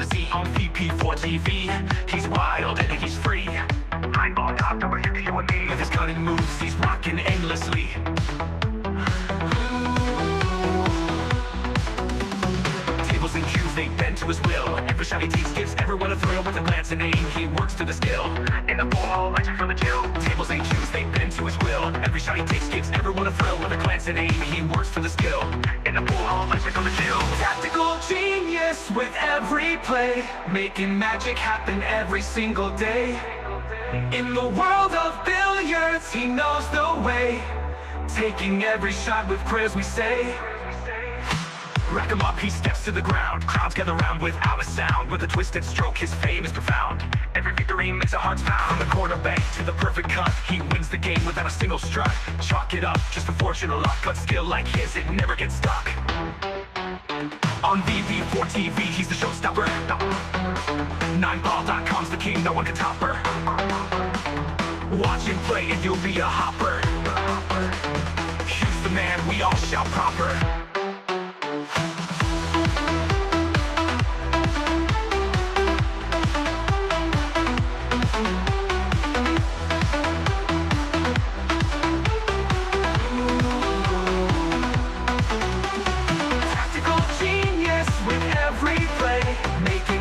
to see on VP4TV. He's wild and he's free. Eyeball top over here to you and me. With his cunning moves, he's rocking endlessly. Tables and cues, they bend to his will. Every shot he takes gives everyone a thrill. With a glance and aim, he works to the skill. In the ball, legend from the chill. Tables and cues, they bend to his will. Every shot he takes gives everyone a thrill. With a glance and aim, he works to the skill. In the ball, legend from the chill. Tactical genius with every play, making magic happen every single day. In the world of billiards, he knows the way, taking every shot with prayers we say. Rack him up, he steps to the ground. Crowds gather round without a sound. With a twisted stroke, his fame is profound. Every victory makes our hearts pound. From the quarterback to the perfect cut, he wins the game without a single strut. Chalk it up, just a fortune or luck. But skill like his, it never gets stuck. On VP4TV, he's the showstopper. 9ball.com's the king, no one can top her. Watch him play and you'll be a hopper. He's the man, we all shout proper.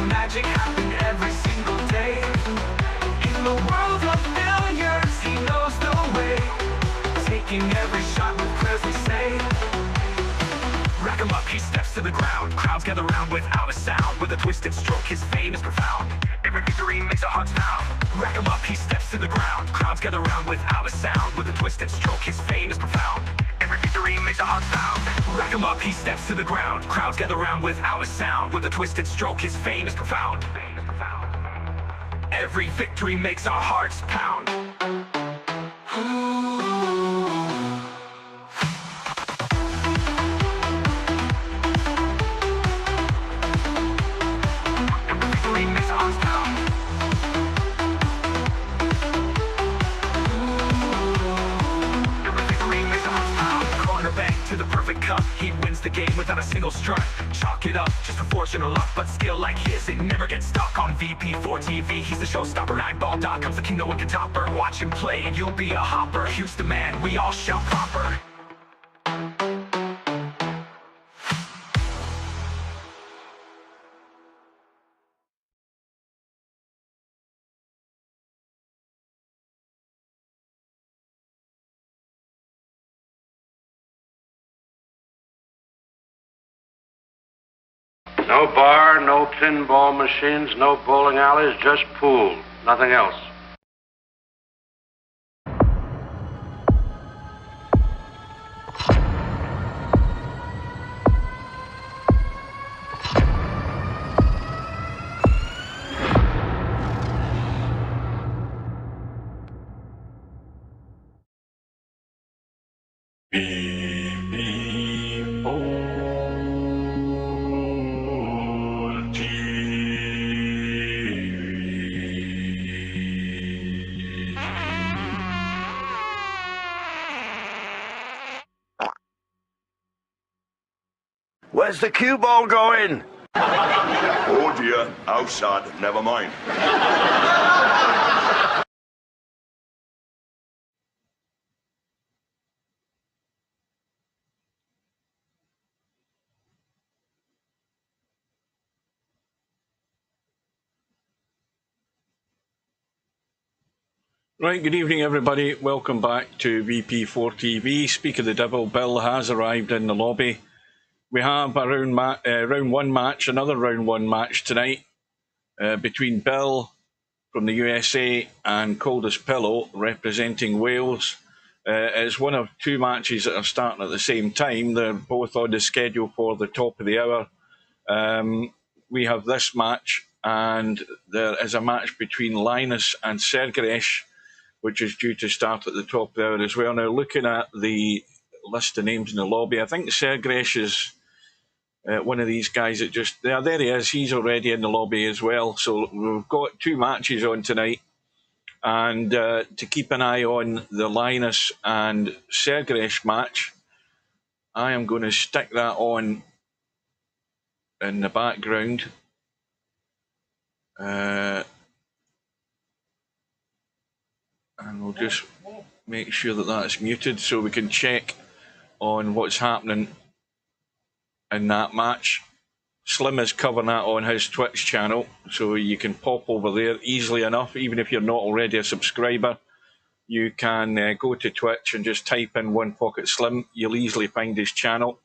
Magic happen every single day. In the world of billiards, he knows the way, taking every shot with prayers we say. Rack him up, he steps to the ground. Crowds gather round without a sound. With a twisted stroke, his fame is profound. Every victory makes our hearts pound. Rack him up, he steps to the ground. Crowds gather round without a sound. With a twisted stroke, his fame is profound. Every victory makes our hearts pound. Rack him up, he steps to the ground. Crowds gather round without a sound. With a twisted stroke, his fame is profound. Every victory makes our hearts pound. Every victory makes our hearts pound. Every victory makes our hearts pound. Cornerback to the perfect cut, he wins the game without a single strut. Chalk it up, just a fortune or luck, but skill like his, it never gets stuck. On VP4TV, he's the showstopper. 9ball.com's the king, no one can top her. Watch him play and you'll be a hopper. He's the man, we all shout proper. No bar, no pinball machines, no bowling alleys, just pool. Nothing else. Where's the cue ball going? Oh dear, outside, never mind. Right, good evening everybody. Welcome back to VP4TV. Speak of the devil, Bill has arrived in the lobby. We have a round one match, another round one match tonight between Bill from the USA and Coldest Pillow representing Wales. It's one of two matches that are starting at the same time. They're both on the schedule for the top of the hour. We have this match, and there is a match between Linus and Sergeresh, which is due to start at the top of the hour as well. Now, looking at the list of names in the lobby, I think Sergeresh is one of these guys that just... there he is. He's already in the lobby as well. So we've got two matches on tonight. And to keep an eye on the Linus and Sergeresh match, I am going to stick that on in the background. And we'll just make sure that that's muted so we can check on what's happening in that match. Slim is covering that on his Twitch channel, so you can pop over there easily enough. Even if you're not already a subscriber, you can go to Twitch and just type in One Pocket Slim. You'll easily find his channel.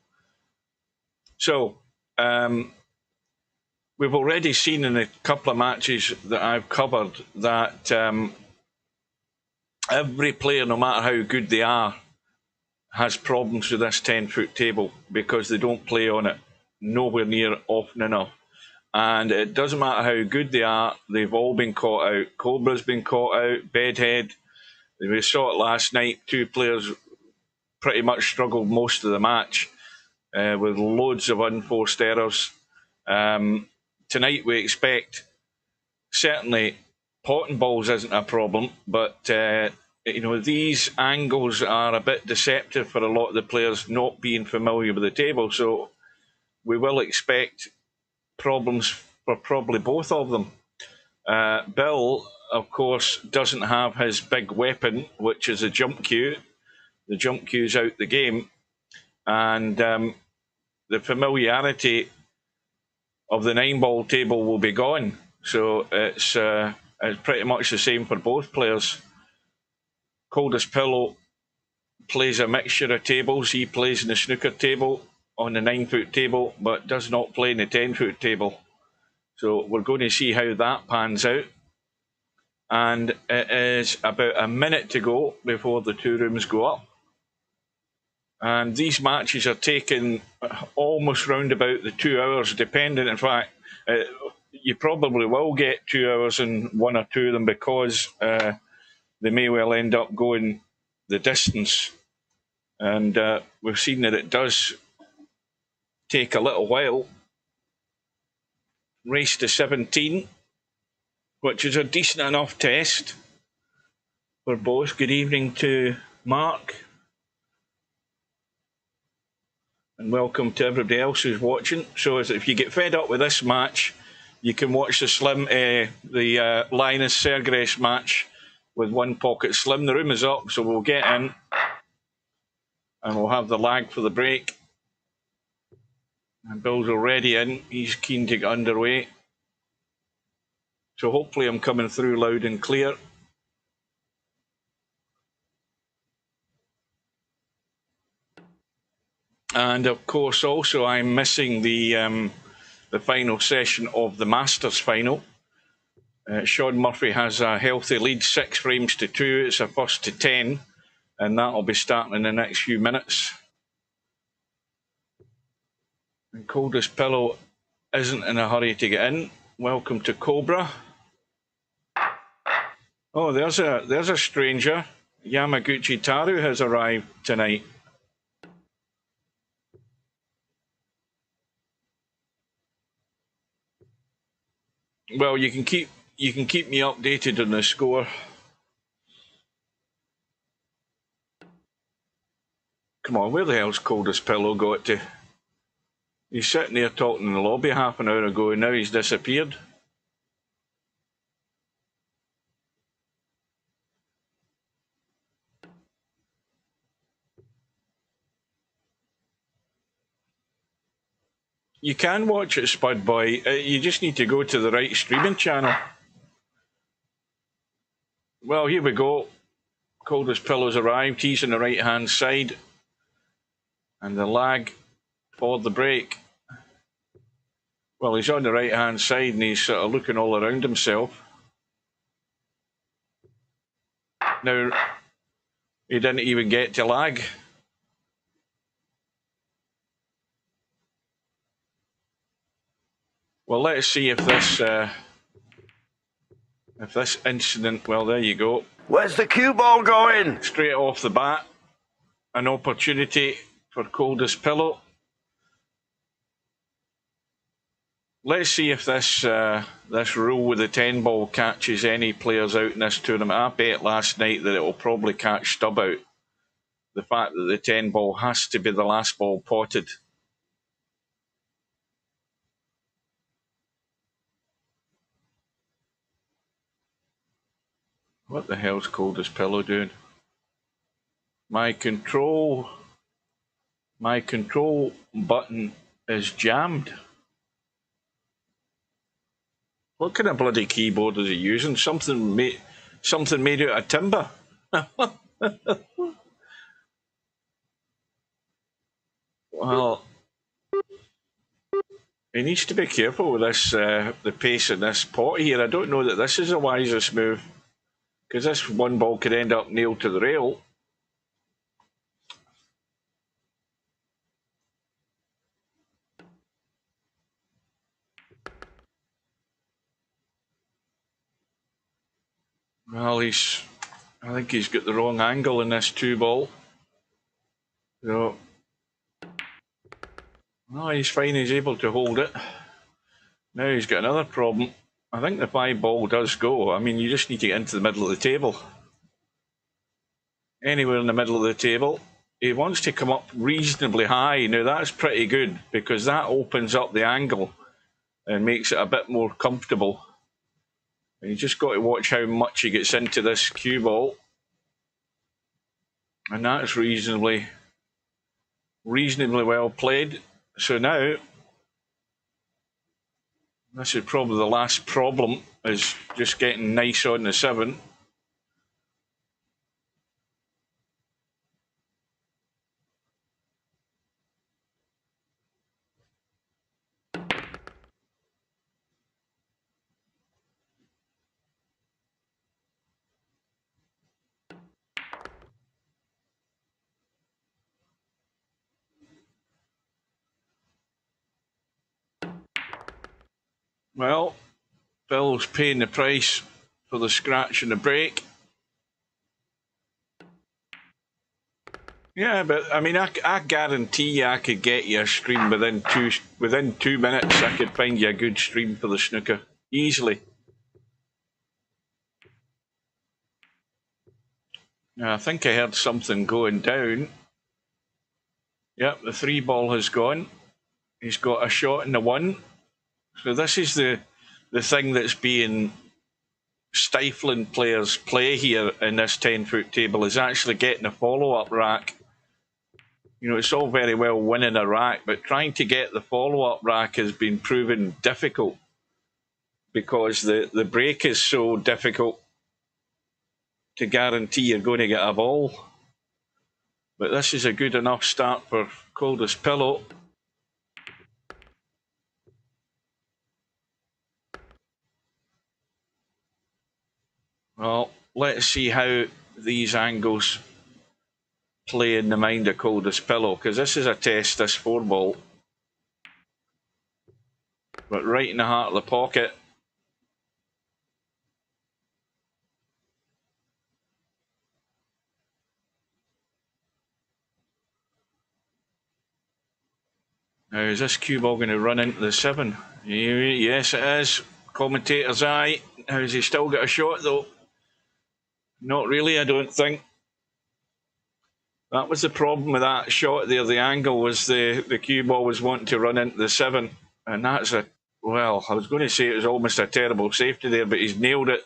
So, we've already seen in a couple of matches that I've covered that every player, no matter how good they are, has problems with this 10-foot table because they don't play on it nowhere near often enough. And it doesn't matter how good they are, they've all been caught out. Cobra's been caught out, Bedhead. We saw it last night. Two players pretty much struggled most of the match with loads of unforced errors. Tonight we expect, certainly, potting balls isn't a problem, but these angles are a bit deceptive for a lot of the players not being familiar with the table. So we will expect problems for probably both of them. Bill, of course, doesn't have his big weapon, which is a jump cue. The jump cue's out the game, and the familiarity of the 9-ball table will be gone. So it's pretty much the same for both players. Coldest Pillow plays a mixture of tables. He plays in the snooker table on the 9-foot table, but does not play in the 10-foot table. So we're going to see how that pans out. And it is about a minute to go before the two rooms go up. And these matches are taking almost round about the 2 hours, depending. In fact, you probably will get 2 hours in one or two of them because they may well end up going the distance. And we've seen that it does take a little while. Race to 17, which is a decent enough test for both. Good evening to Mark. And welcome to everybody else who's watching. So if you get fed up with this match, you can watch the Linus Sergres match with One Pocket Slim. The room is up, so we'll get in and we'll have the lag for the break. And Bill's already in. He's keen to get underway. So hopefully I'm coming through loud and clear. And of course, also I'm missing the final session of the Masters final. Sean Murphy has a healthy lead, 6 frames to 2. It's a first to 10, and that'll be starting in the next few minutes. And Coldest Pillow isn't in a hurry to get in. Welcome to Cobra. Oh, there's a stranger. Yamaguchi Taru has arrived tonight. Well, you can keep me updated on the score. Come on, where the hell's Coldest Pillow got to? He's sitting there talking in the lobby half an hour ago, and now he's disappeared. You can watch it, Spud Boy. You just need to go to the right streaming channel. Well, here we go. Coldest Pillow's arrived. He's on the right-hand side. And the lag for the break. Well, he's on the right-hand side and he's sort of looking all around himself. Now, he didn't even get to lag. Well, let's see if this incident. Well, there you go. Where's the cue ball going? Straight off the bat, an opportunity for Coldest Pillow. Let's see if this rule with the 10 ball catches any players out in this tournament. I bet last night that it will probably catch Stubb out. The fact that the 10 ball has to be the last ball potted. What the hell's Coldest Pillow doing? My control button is jammed. What kind of bloody keyboard is he using? Something made out of timber. Well, he needs to be careful with this, the pace in this pot here. I don't know that this is the wisest move, because this one ball could end up nailed to the rail. Well, I think he's got the wrong angle in this 2-ball. So, no, he's fine. He's able to hold it. Now he's got another problem. I think the 5-ball does go. I mean, you just need to get into the middle of the table. Anywhere in the middle of the table. He wants to come up reasonably high. Now, that's pretty good, because that opens up the angle and makes it a bit more comfortable. And you just got to watch how much he gets into this cue ball. And that's reasonably well played. So now, this is probably the last problem, is just getting nice on the 7. Well, Bill's paying the price for the scratch and the break. Yeah, but I mean, I guarantee you I could get you a stream within 2 minutes. I could find you a good stream for the snooker easily. Now, I think I heard something going down. Yep, the 3-ball has gone. He's got a shot in the 1. So this is the thing that's being stifling players' play here in this 10-foot table, is actually getting a follow-up rack. You know, it's all very well winning a rack, but trying to get the follow-up rack has been proven difficult, because the break is so difficult to guarantee you're going to get a ball. But this is a good enough start for Coldest Pillow. Well, let's see how these angles play in the mind of Coldest Pillow, because this is a test, this 4-ball. But right in the heart of the pocket. Now, is this cue ball going to run into the 7? Yes, it is. Commentator's eye. Has he still got a shot, though? Not really, I don't think. That was the problem with that shot there. The angle was the cue ball was wanting to run into the 7. And that's well, I was going to say it was almost a terrible safety there, but he's nailed it.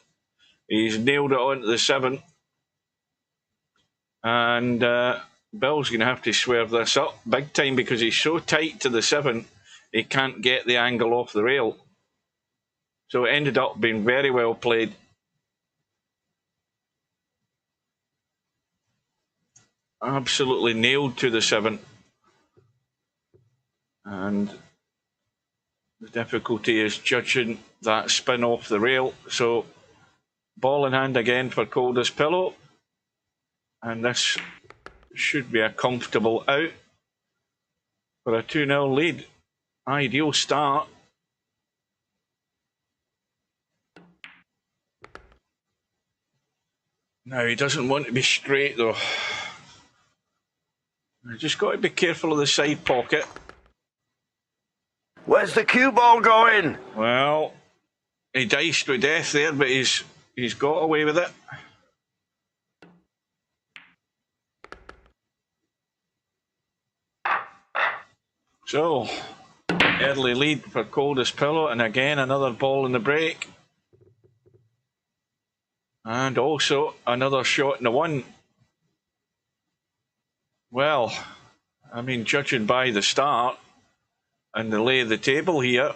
He's nailed it onto the 7. And Bill's going to have to swerve this up big time, because he's so tight to the 7, he can't get the angle off the rail. So it ended up being very well played. Absolutely nailed to the 7. And the difficulty is judging that spin off the rail. So ball in hand again for Coldest Pillow. And this should be a comfortable out for a 2-0 lead. Ideal start. Now, he doesn't want to be straight, though. You just got to be careful of the side pocket. Where's the cue ball going? Well, he diced with death there, but he's got away with it. So, early lead for Coldest Pillow, and again another ball in the break. And also another shot in the 1. Well, I mean, judging by the start and the lay of the table here,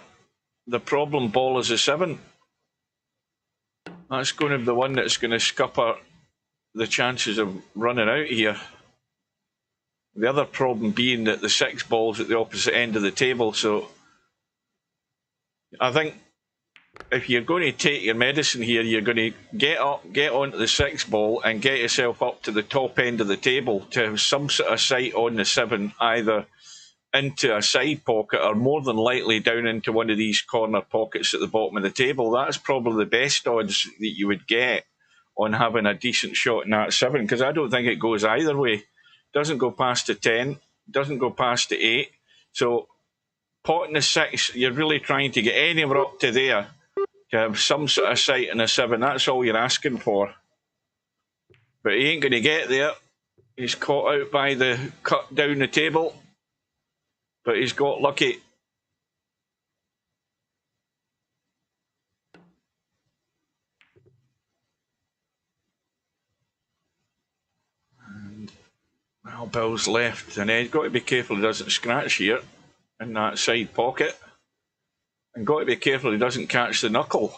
the problem ball is a 7. That's going to be the one that's going to scupper the chances of running out here. The other problem being that the 6 ball's at the opposite end of the table, so I think if you're going to take your medicine here, you're going to get onto the 6 ball and get yourself up to the top end of the table to have some sort of sight on the 7, either into a side pocket or more than likely down into one of these corner pockets at the bottom of the table. That's probably the best odds that you would get on having a decent shot in that 7, because I don't think it goes either way. Doesn't go past the 10, doesn't go past the 8. So potting the 6, you're really trying to get anywhere up to there to have some sort of sight in a 7. That's all you're asking for. But he ain't going to get there. He's caught out by the cut down the table. But he's got lucky. And, well, Bill's left, and he's got to be careful he doesn't scratch here in that side pocket. And got to be careful he doesn't catch the knuckle.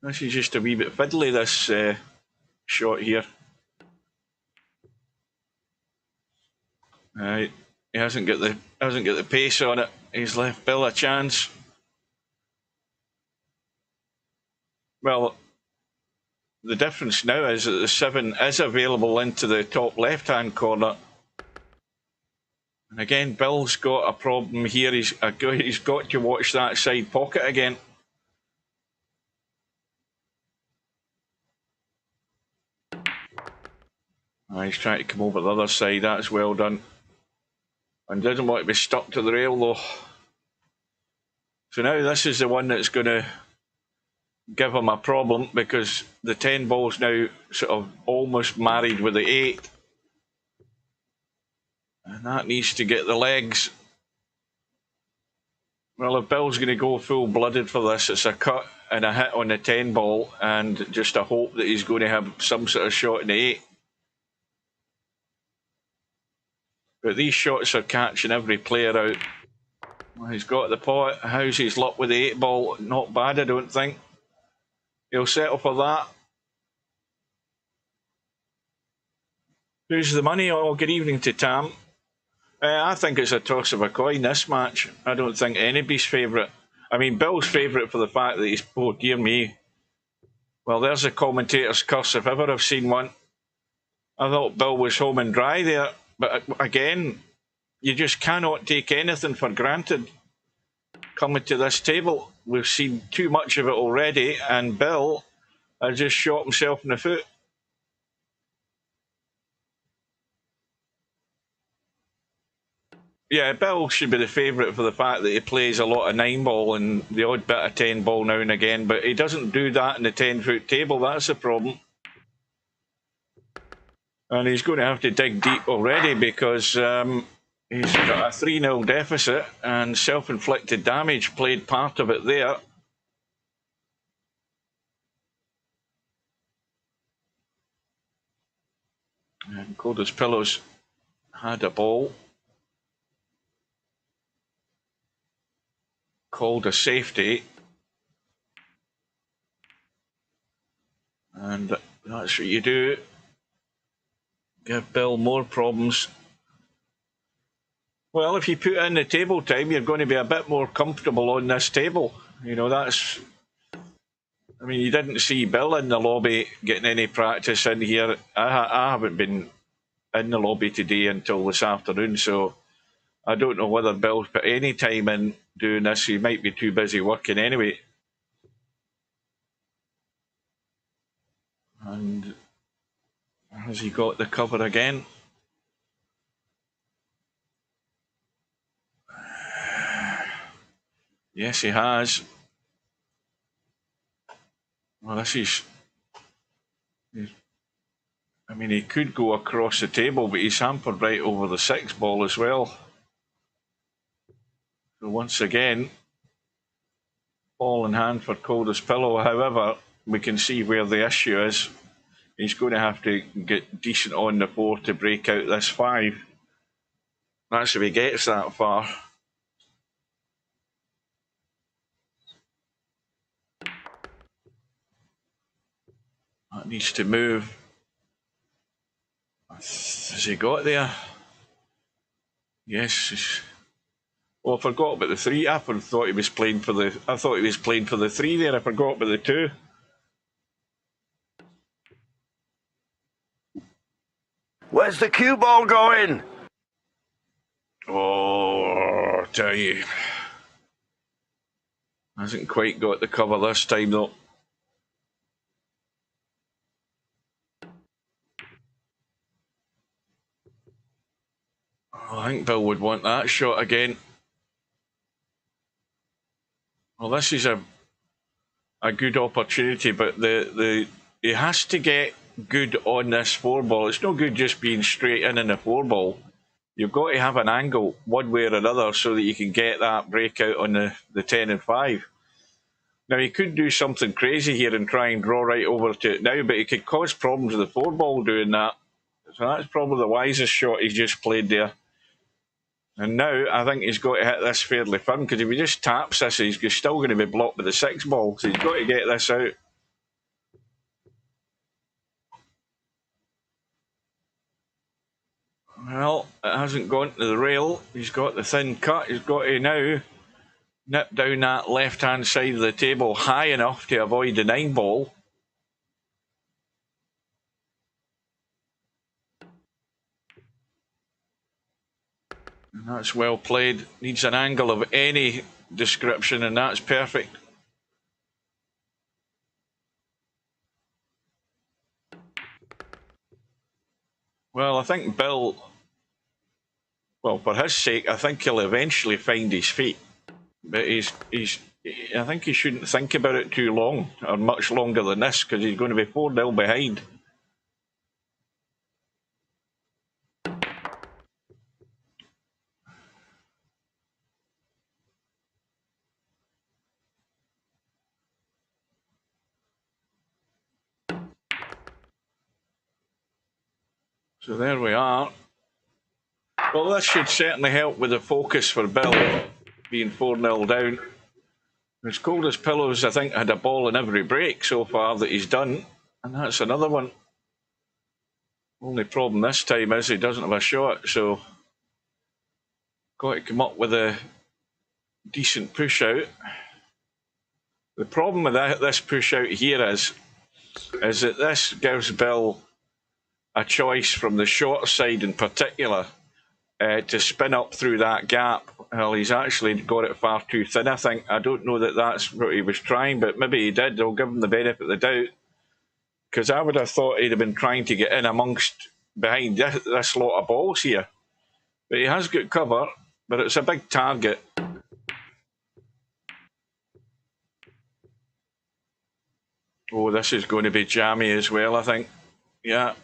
This is just a wee bit fiddly, this shot here. Right, he hasn't got the pace on it. He's left Bill a chance. Well, the difference now is that the 7 is available into the top left-hand corner. And again, Bill's got a problem here. He's got to watch that side pocket again. He's trying to come over the other side. That's well done. And doesn't want to be stuck to the rail though. So now this is the one that's going to give him a problem, because the 10 ball's now sort of almost married with the 8. And that needs to get the legs. Well, if Bill's going to go full-blooded for this, it's a cut and a hit on the 10 ball and just a hope that he's going to have some sort of shot in the 8. But these shots are catching every player out. Well, he's got the pot. How's his luck with the 8 ball? Not bad, I don't think. He'll settle for that. Who's the money? Oh, good evening to Tam. I think it's a toss of a coin, this match. I don't think anybody's favourite. I mean, Bill's favourite for the fact that he's... Oh, dear me. Well, there's a commentator's curse if ever I've seen one. I thought Bill was home and dry there. But again, you just cannot take anything for granted coming to this table. We've seen too much of it already, and Bill has just shot himself in the foot. Yeah, Bill should be the favourite for the fact that he plays a lot of 9 ball and the odd bit of 10 ball now and again, but he doesn't do that in the 10-foot table. That's the problem. And he's going to have to dig deep already, because he's got a 3-0 deficit, and self-inflicted damage played part of it there. And Coldest Pillows had a ball. Called a safety. And that's what you do. Give Bill more problems. Well, if you put in the table time, you're going to be a bit more comfortable on this table. You know, that's... I mean, you didn't see Bill in the lobby getting any practice in here. I haven't been in the lobby today until this afternoon, so I don't know whether Bill's put any time in doing this. He might be too busy working anyway. And has he got the cover again? Yes, he has. Well, this is... I mean, he could go across the table, but he's hampered right over the 6 ball as well. So once again, ball in hand for Coldest Pillow. However, we can see where the issue is. He's going to have to get decent on the board to break out this 5. That's if he gets that far. That needs to move. Has he got there? Yes. Oh, I forgot about the 3. I thought he was playing for the. I thought he was playing for the 3 there. I forgot about the 2. Where's the cue ball going? Oh, I tell you. Hasn't quite got the cover this time though. Oh, I think Bill would want that shot again. Well, this is a good opportunity, but he has to get good on this 4 ball. It's no good just being straight in a 4 ball. You've got to have an angle one way or another so that you can get that breakout on the 10 and 5. Now, he could do something crazy here and try and draw right over to it now, but he could cause problems with the 4 ball doing that. So that's probably the wisest shot he's just played there. And now I think he's got to hit this fairly firm, because if he just taps this, he's still going to be blocked with the 6 ball. So he's got to get this out. Well, it hasn't gone to the rail. He's got the thin cut. He's got to now nip down that left-hand side of the table high enough to avoid the 9 ball. And that's well played. Needs an angle of any description, and that's perfect. Well, I think Bill, well, for his sake, I think he'll eventually find his feet. But I think he shouldn't think about it too long, or much longer than this, because he's going to be 4-0 behind. So there we are. Well, this should certainly help with the focus for Bill, being 4-0 down. His Coldest Pillows, I think, had a ball in every break so far that he's done, and that's another one. Only problem this time is he doesn't have a shot, so got to come up with a decent push out. The problem with this push out here is that this gives Bill a choice from the short side in particular to spin up through that gap. Well, he's actually got it far too thin, I think. I don't know that that's what he was trying, but maybe he did. I'll give him the benefit of the doubt, because I would have thought he'd have been trying to get in behind this lot of balls here. But he has got cover, but it's a big target. Oh, this is going to be jammy as well, I think. Yeah.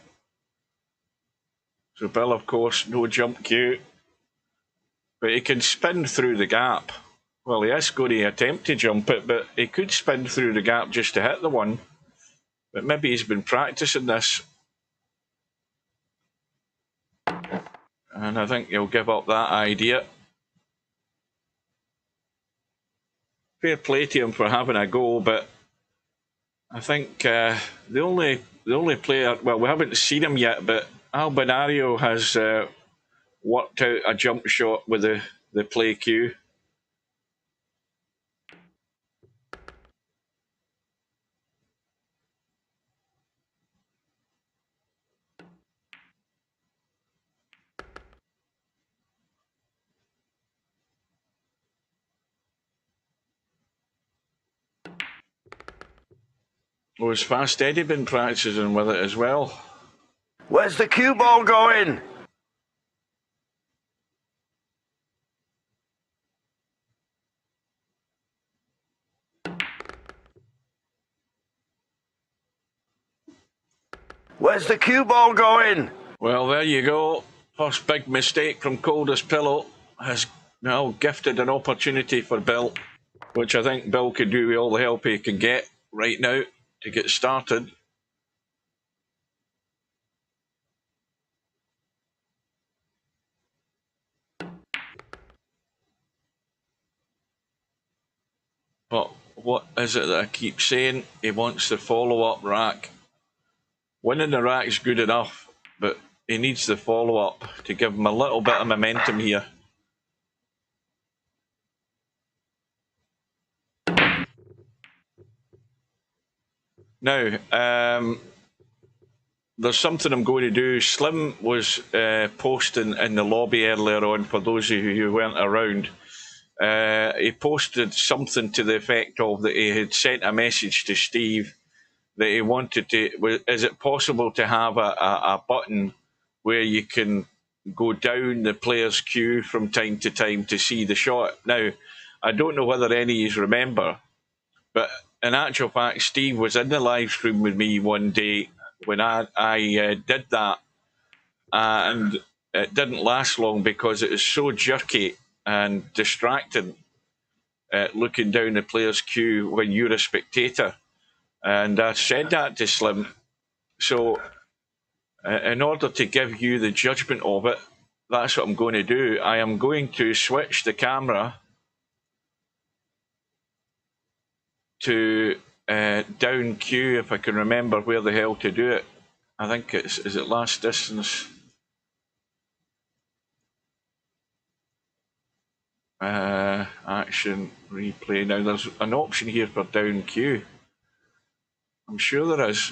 So Bill, of course, no jump cue. But he can spin through the gap. Well, he is going to attempt to jump it, but he could spin through the gap just to hit the one. But maybe he's been practicing this. And I think he'll give up that idea. Fair play to him for having a go, but I think the only player, well, we haven't seen him yet, but Albinario has worked out a jump shot with the play cue. Oh, has Fast Eddie been practicing with it as well? Where's the cue ball going? Where's the cue ball going? Well, there you go. First big mistake from Coldest Pillow has now gifted an opportunity for Bill. which I think Bill could do with all the help he can get right now to get started. But what is it that I keep saying? He wants the follow-up rack. Winning the rack's good enough, but he needs the follow-up to give him a little bit of momentum here. Now, there's something I'm going to do. Slim was posting in the lobby earlier on, for those of you who weren't around. He posted something to the effect of that he had sent a message to Steve that he wanted to, is it possible to have a button where you can go down the player's queue from time to time to see the shot? Now, I don't know whether any of you remember, but in actual fact, Steve was in the live stream with me one day when I did that, and it didn't last long because it was so jerky and distracting looking down the player's queue when you're a spectator. And I said that to Slim. So in order to give you the judgment of it, that's what I'm going to do. I am going to switch the camera to down queue, if I can remember where the hell to do it. I think is it last distance? Action, replay. Now there's an option here for down queue. I'm sure there is.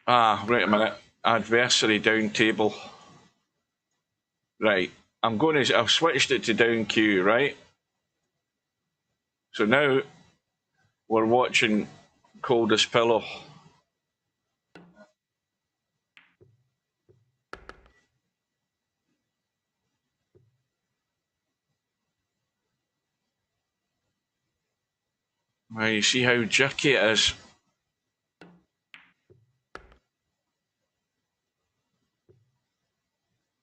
Wait a minute. Adversary down table. Right. I've switched it to down queue, right? So now we're watching Coldest Pillow. Well, you see how jerky it is.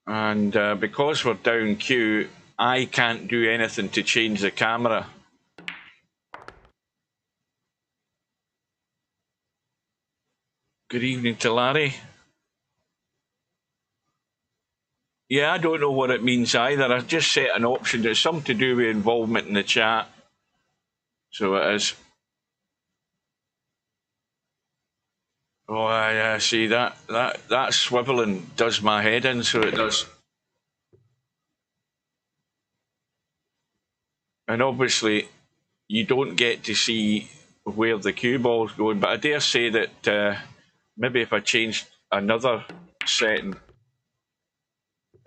And because we're down queue, I can't do anything to change the camera. Good evening to Larry. Yeah, I don't know what it means either. I just set an option that's something to do with involvement in the chat. So it is. Oh, I see that swiveling does my head in, so it does. And obviously, you don't get to see where the cue ball's going, but I dare say that maybe if I changed another setting,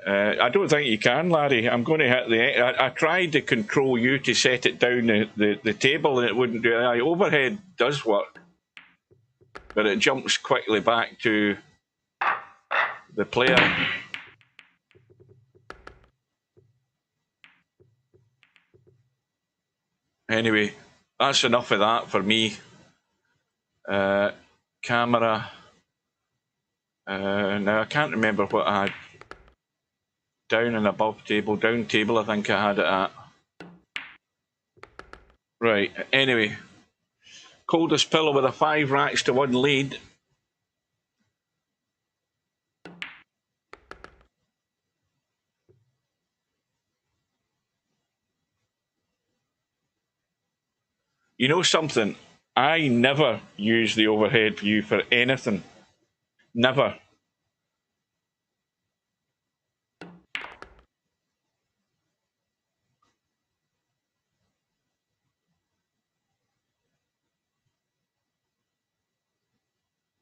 I don't think you can, Larry. I'm going to hit the. I tried to control you to set it down the table, and it wouldn't do it. Overhead does work, but it jumps quickly back to the player. Anyway, that's enough of that for me. Camera. Now I can't remember what I had. Down and above table, down table, I think I had it at. Right, anyway. Coldest Pillow with a 5 racks to 1 lead. You know something? I never use the overhead view for anything. Never.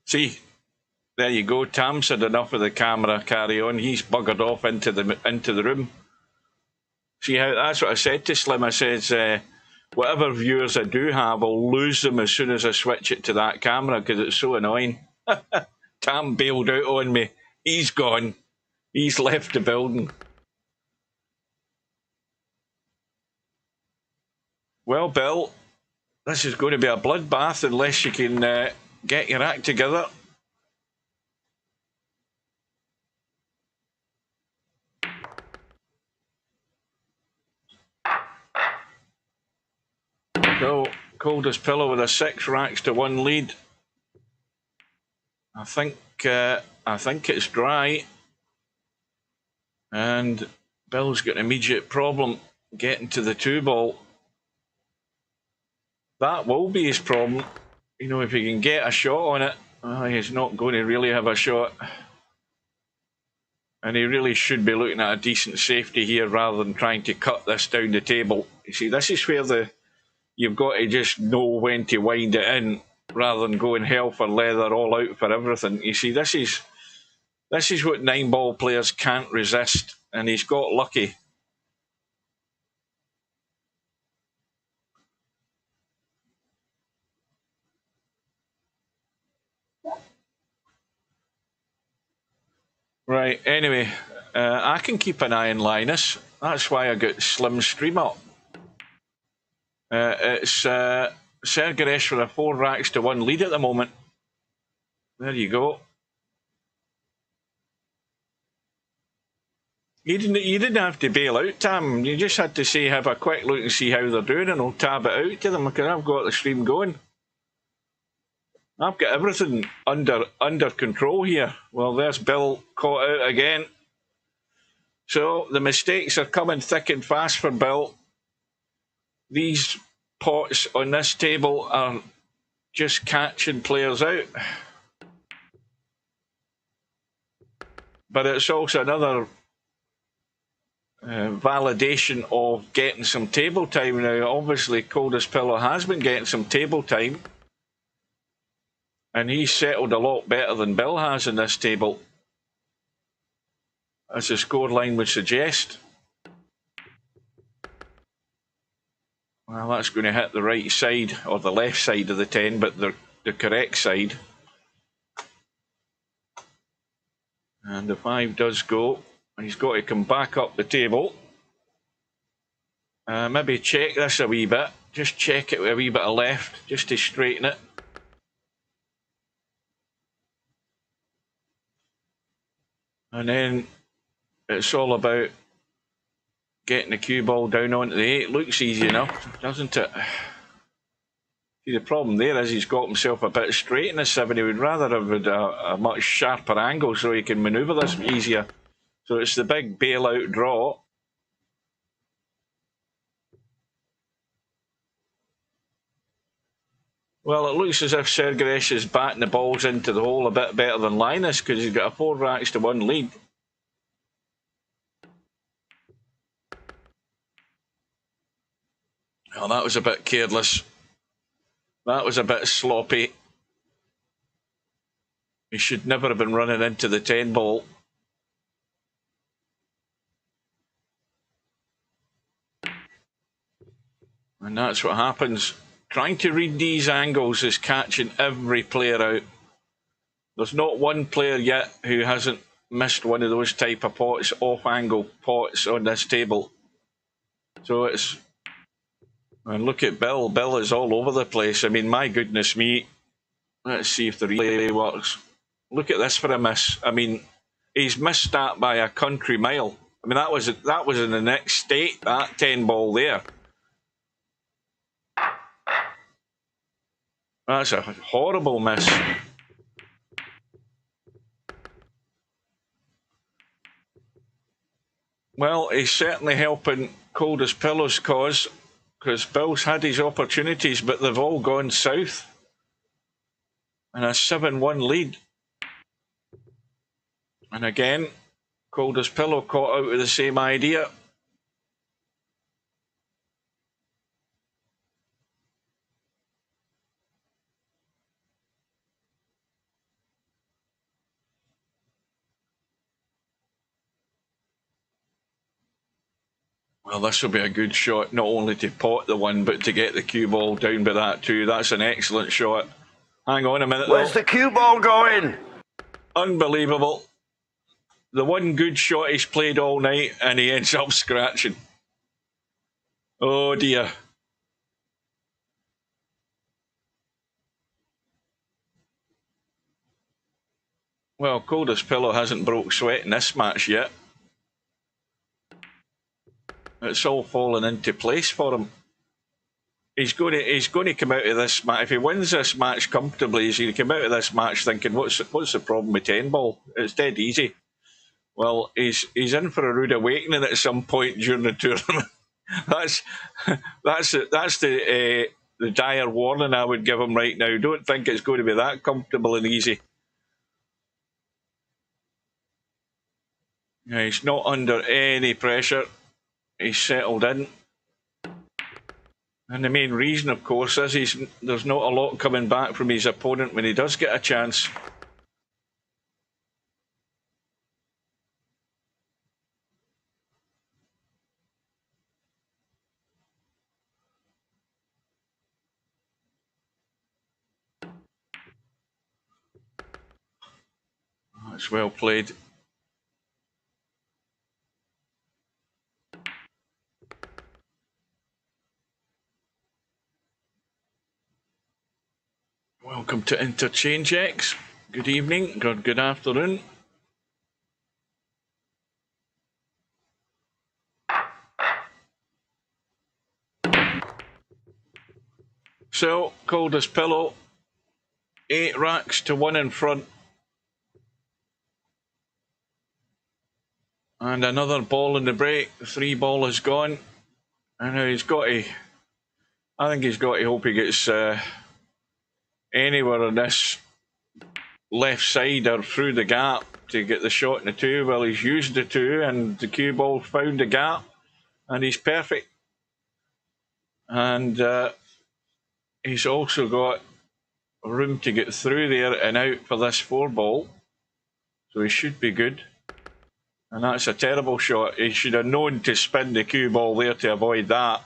See, there you go. Tam said enough of the camera, carry on. He's buggered off into the room. See how that's what I said to Slim. I says, whatever viewers I do have, I'll lose them as soon as I switch it to that camera because it's so annoying. Tam bailed out on me. He's gone. He's left the building. Well, Bill, this is going to be a bloodbath unless you can get your act together. So, Coldest Pillow with a 6 racks to 1 lead. I think it's dry. And Bill's got an immediate problem getting to the 2 ball. That will be his problem. You know, if he can get a shot on it, he's not going to really have a shot. And he really should be looking at a decent safety here rather than trying to cut this down the table. You see, this is where you've got to just know when to wind it in rather than going hell for leather, all out for everything. You see, this is what 9-ball players can't resist, and he's got lucky. Right, anyway, I can keep an eye on Linus. That's why I got Slim Stream up. It's Sergaresh for a 4 racks to 1 lead at the moment. There you go. You didn't have to bail out, Tam. You just had to have a quick look and see how they're doing, and I'll tab it out to them because I've got the stream going. I've got everything under control here. Well, there's Bill caught out again. So the mistakes are coming thick and fast for Bill. These pots on this table are just catching players out. But it's also another validation of getting some table time. Now, obviously, Coldest Pillow has been getting some table time. And he's settled a lot better than Bill has in this table, as the scoreline would suggest. Well, that's going to hit the right side, or the left side of the 10, but the correct side. And the 5 does go, and he's got to come back up the table. Maybe check this a wee bit. Just check it with a wee bit of left, just to straighten it. And then it's all about getting the cue ball down onto the 8. Looks easy enough, doesn't it? See, the problem there is he's got himself a bit straight in the 7. He would rather have had a much sharper angle so he can manoeuvre this easier. So it's the big bailout draw. Well, it looks as if Sergaresh is batting the balls into the hole a bit better than Linus because he's got a 4 racks to 1 lead. Oh, that was a bit careless. That was a bit sloppy. He should never have been running into the 10 ball. And that's what happens. Trying to read these angles is catching every player out. There's not one player yet who hasn't missed one of those type of pots, off-angle pots on this table. So it's... And look at Bill. Bill is all over the place. I mean, my goodness me. Let's see if the relay works. Look at this for a miss. I mean, he's missed that by a country mile. I mean, that was in the next state, that 10 ball there. That's a horrible miss. Well, he's certainly helping Coldest Pillow's cause, because Bill's had his opportunities, but they've all gone south. And a 7-1 lead. And again, Coldest Pillow caught out with the same idea. Well, this will be a good shot, not only to pot the 1, but to get the cue ball down by that too. That's an excellent shot. Hang on a minute. Where's the cue ball going? Unbelievable. The one good shot he's played all night, and he ends up scratching. Oh dear. Well, Coldest Pillow hasn't broke sweat in this match yet. It's all fallen into place for him. He's going to come out of this match. If he wins this match comfortably, he's going to come out of this match thinking, what's the problem with 10 ball? It's dead easy. Well, he's in for a rude awakening at some point during the tournament. that's the dire warning I would give him right now. Don't think it's going to be that comfortable and easy. He's not under any pressure. He's settled in. And the main reason, of course, is there's not a lot coming back from his opponent when he does get a chance. That's well played. Welcome to Interchange X. Good evening, good afternoon. So, Coldest Pillow, 8 racks to 1 in front. And another ball in the break. The 3 ball is gone. And now he's got to, I think he's got to hope he gets anywhere on this left side or through the gap to get the shot in the 2. Well, he's used the 2 and the cue ball found the gap and he's perfect. And he's also got room to get through there and out for this 4 ball. So he should be good. And that's a terrible shot. He should have known to spin the cue ball there to avoid that.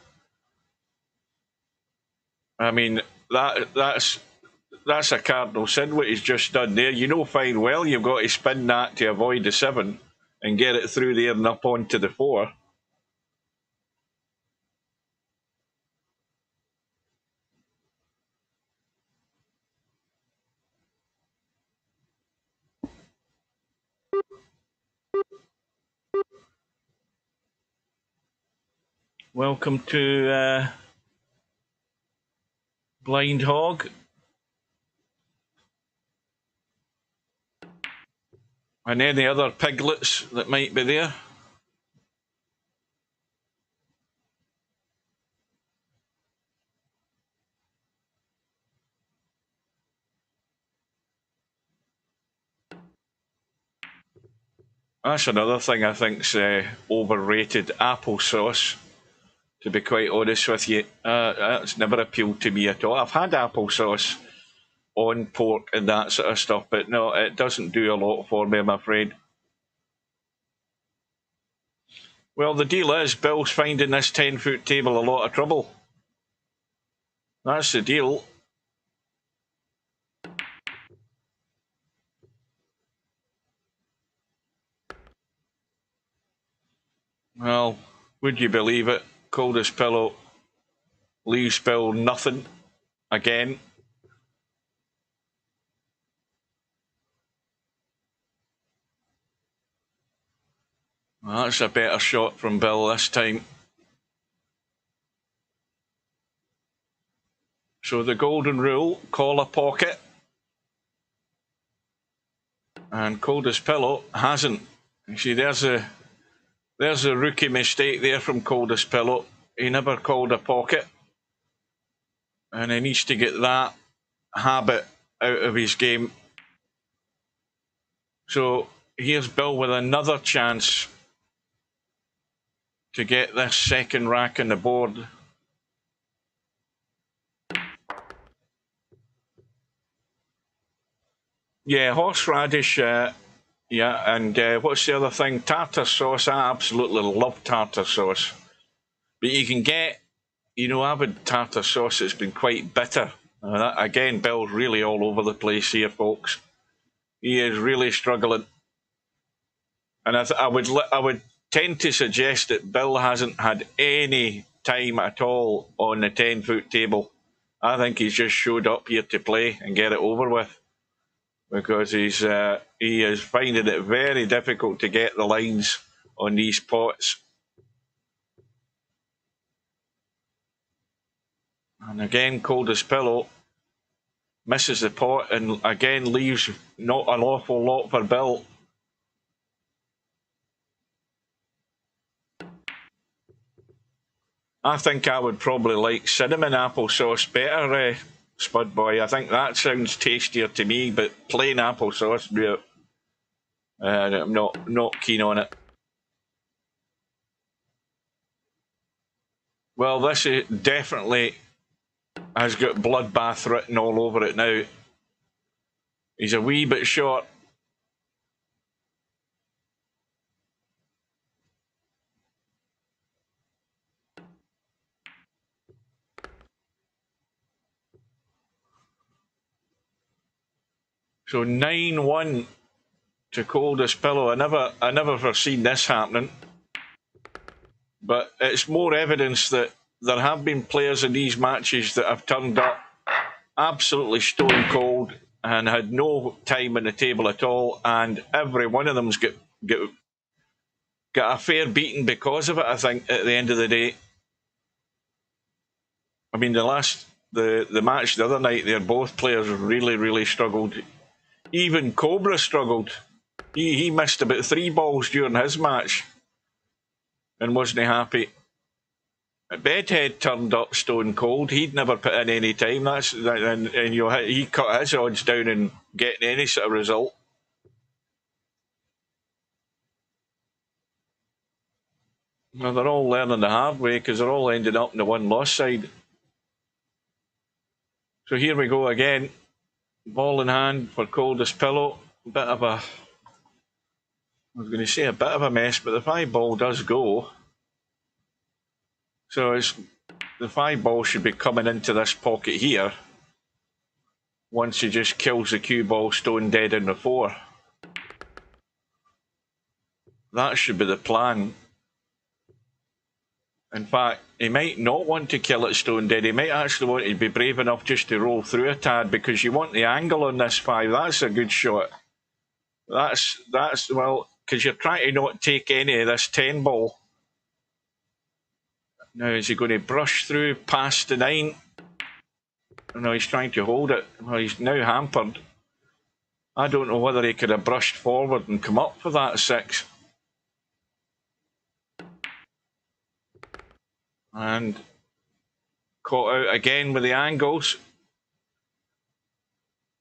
I mean, that's a cardinal sin what he's just done there. You know fine well you've got to spin that to avoid the 7 and get it through there and up onto the 4. Welcome to Blind Hog. And any other piglets that might be there. That's another thing I think's overrated, applesauce. To be quite honest with you, that's never appealed to me at all. I've had applesauce on pork and that sort of stuff, but no, it doesn't do a lot for me, I'm afraid. Well, the deal is, Bill's finding this 10-foot table a lot of trouble. That's the deal. Well, would you believe it? Coldest Pillow leaves Bill nothing again. Well, that's a better shot from Bill this time. So the golden rule, call a pocket. And Coldest Pillow hasn't. You see, there's a rookie mistake there from Coldest Pillow. He never called a pocket. And he needs to get that habit out of his game. So here's Bill with another chance to get this second rack on the board. Yeah, horseradish, yeah, and what's the other thing? Tartar sauce. I absolutely love tartar sauce. But you can get, you know, I've had tartar sauce that's been quite bitter. Again, Bill's really all over the place here, folks. He is really struggling. And I would tend to suggest that Bill hasn't had any time at all on the 10-foot table. I think he's just showed up here to play and get it over with. Because he is finding it very difficult to get the lines on these pots. And again, Coldest Pillow misses the pot and again leaves not an awful lot for Bill. I think I would probably like cinnamon applesauce better, Spud Boy. I think that sounds tastier to me, but plain applesauce, I'm not keen on it. Well, this is definitely has got bloodbath written all over it now. He's a wee bit short. So 9-1 to Coldest Pillow. I never foreseen this happening. But it's more evidence that there have been players in these matches that have turned up absolutely stone cold and had no time in the table at all, and every one of them's got a fair beating because of it, I think, at the end of the day. I mean, the match the other night there, both players really struggled. Even Cobra struggled. He missed about 3 balls during his match and wasn't happy. Bedhead turned up stone cold. He'd never put in any time. He cut his odds down in getting any sort of result. Well, they're all learning the hard way because they're all ending up in the one-loss side. So here we go again. Ball in hand for Coldest Pillow. I was going to say a bit of a mess, but the 5 ball does go. So the 5 ball should be coming into this pocket here once he just kills the cue ball stone dead in the 4. That should be the plan. In fact, he might not want to kill it stone dead. He might actually want to be brave enough just to roll through a tad because you want the angle on this 5. That's a good shot. That's well, because you're trying to not take any of this 10 ball. Now, is he going to brush through past the 9? No, he's trying to hold it. Well, he's now hampered. I don't know whether he could have brushed forward and come up for that 6. And caught out again with the angles.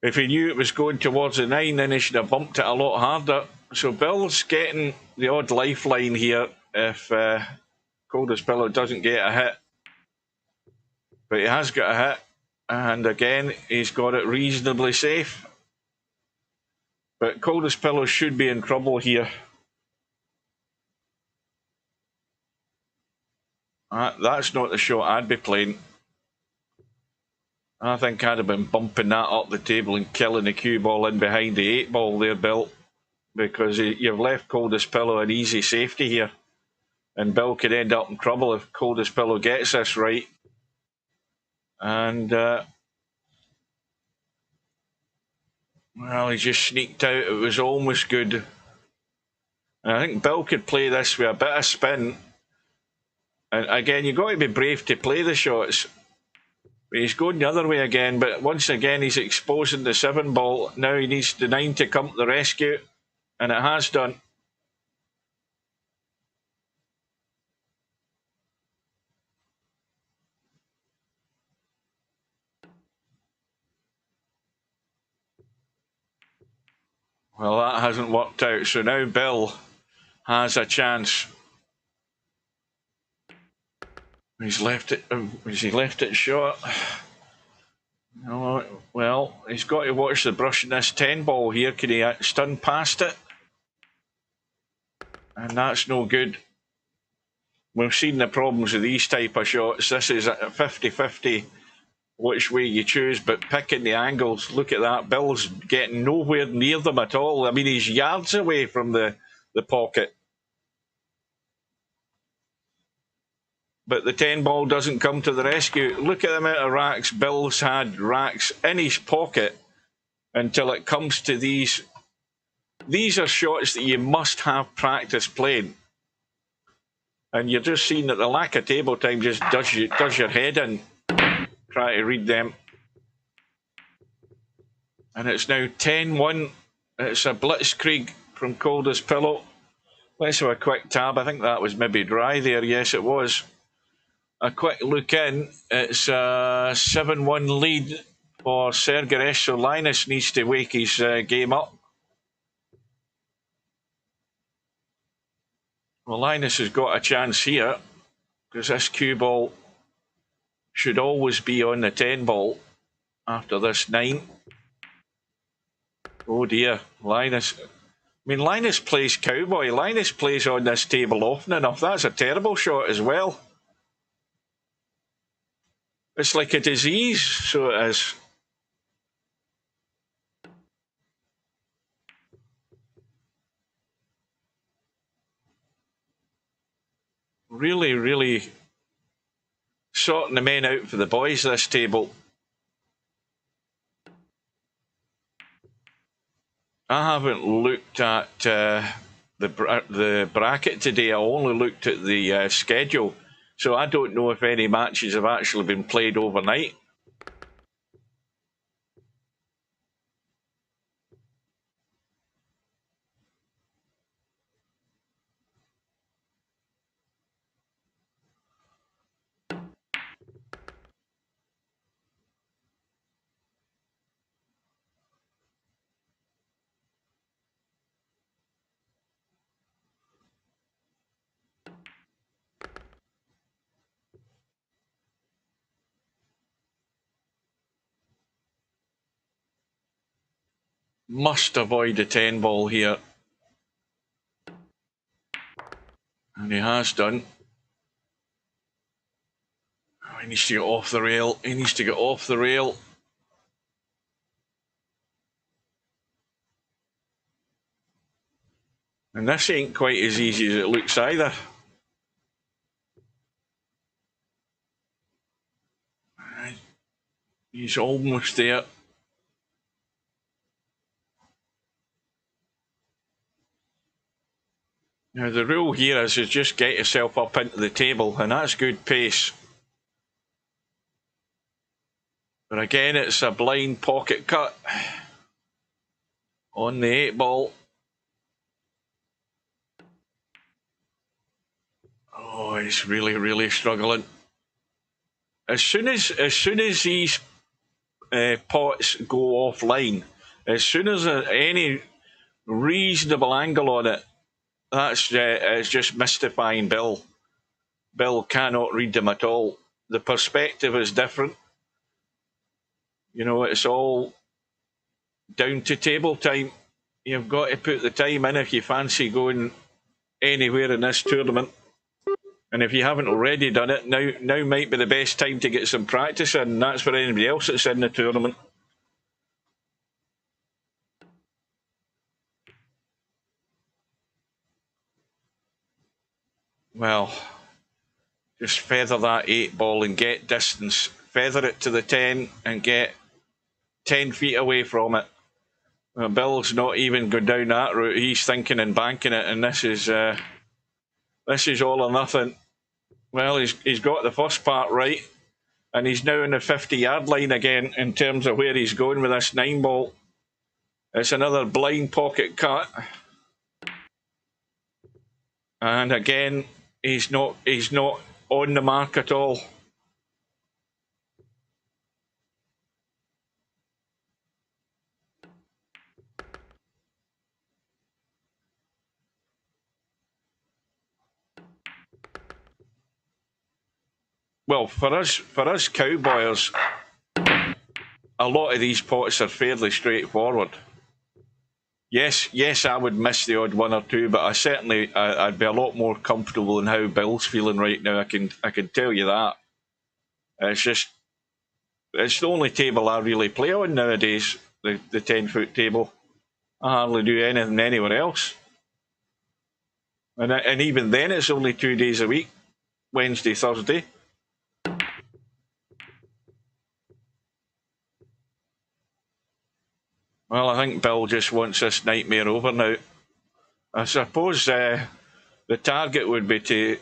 If he knew it was going towards the 9, then he should have bumped it a lot harder. So Bill's getting the odd lifeline here if Coldest Pillow doesn't get a hit. But he has got a hit. And again, he's got it reasonably safe. But Coldest Pillow should be in trouble here. That's not the shot I'd be playing. I think I'd have been bumping that up the table and killing the cue ball in behind the 8 ball there, Bill. Because you've left Coldest Pillow an easy safety here. And Bill could end up in trouble if Coldest Pillow gets this right. And, well, he just sneaked out. It was almost good. And I think Bill could play this with a bit of spin. And again, you've got to be brave to play the shots. But he's going the other way again. But once again, he's exposing the 7 ball. Now he needs the 9 to come to the rescue. And it has done. Well, that hasn't worked out. So now Bill has a chance. He's left it short. Oh, well, he's got to watch the brush in this 10 ball here. Can he stun past it? And that's no good. We've seen the problems with these type of shots. This is a 50-50 which way you choose, but picking the angles, look at that. Bill's getting nowhere near them at all. I mean, he's yards away from the pocket. But the 10 ball doesn't come to the rescue. Look at the amount of racks Bill's had racks in his pocket until it comes to these. These are shots that you must have practice playing. And you're just seeing that the lack of table time just does your head in. try to read them. And it's now 10-1. It's a blitzkrieg from Coldest Pillow. Let's have a quick tab. I think that was maybe dry there. Yes, it was. A quick look in. It's a 7-1 lead for Sergeresh, so Linus needs to wake his game up. Well, Linus has got a chance here because this cue ball should always be on the 10 ball after this 9. Oh dear, Linus. I mean, Linus plays cowboy. Linus plays on this table often enough. That's a terrible shot as well. It's like a disease, so it is. Really, really sorting the men out for the boys, this table. I haven't looked at the bracket today. I only looked at the schedule. So I don't know if any matches have actually been played overnight. Must avoid the 10 ball here. And he has done. Oh, he needs to get off the rail. He needs to get off the rail. And this ain't quite as easy as it looks either. He's almost there. Now the rule here is just get yourself up into the table, and that's good pace. But again, it's a blind pocket cut on the 8 ball. Oh, he's really, really struggling. As soon as these pots go offline, as soon as any reasonable angle on it, that's it's just mystifying Bill. Bill cannot read them at all. The perspective is different. You know, it's all down to table time. You've got to put the time in if you fancy going anywhere in this tournament. And if you haven't already done it, now might be the best time to get some practice in. And that's for anybody else that's in the tournament. Well, just feather that 8 ball and get distance. Feather it to the 10 and get 10 feet away from it. Well, Bill's not even going down that route. He's thinking and banking it, and this is all or nothing. Well, he's got the first part right, and he's now in the 50-yard line again in terms of where he's going with this 9 ball. It's another blind pocket cut, and again he's not on the mark at all. Well, for us cowboys, a lot of these pots are fairly straightforward. Yes, I would miss the odd one or two, but I'd be a lot more comfortable in how Bill's feeling right now. I can tell you that. It's the only table I really play on nowadays, the 10-foot table. I hardly do anything anywhere else. And even then, it's only 2 days a week, Wednesday, Thursday. Well, I think Bill just wants this nightmare over now. I suppose the target would be to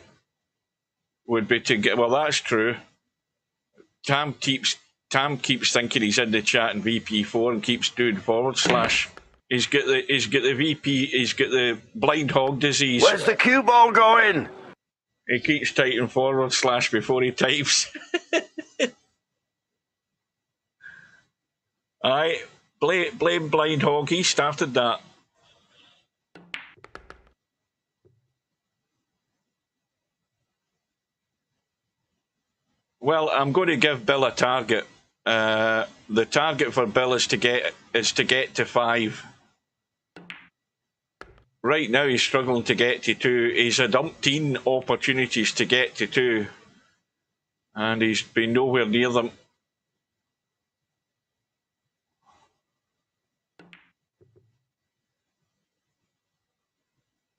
get. Well, that's true. Tam keeps Tam keeps thinking he's in the chat in VP4 and keeps doing /. He's got the VP. He's got the blind hog disease. Where's the cue ball going? He keeps typing / before he types. Aye, blame blind hog. He started that. Well, I'm going to give Bill a target. The target for Bill is to get to 5. Right now he's struggling to get to 2. He's had umpteen opportunities to get to 2, and he's been nowhere near them.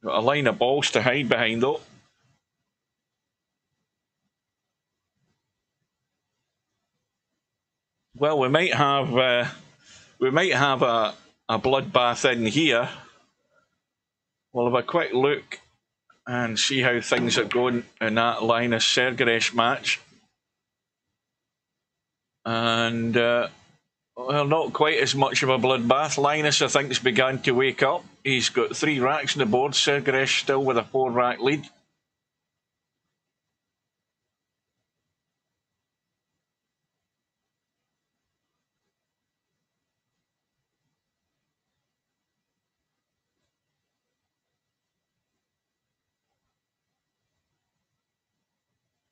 Got a line of balls to hide behind though. Well, we might have a bloodbath in here. We'll have a quick look and see how things are going in that Linus Sergeresh match. And well, not quite as much of a bloodbath. Linus, I think, has begun to wake up. He's got 3 racks on the board. Sergeresh still with a 4-rack lead.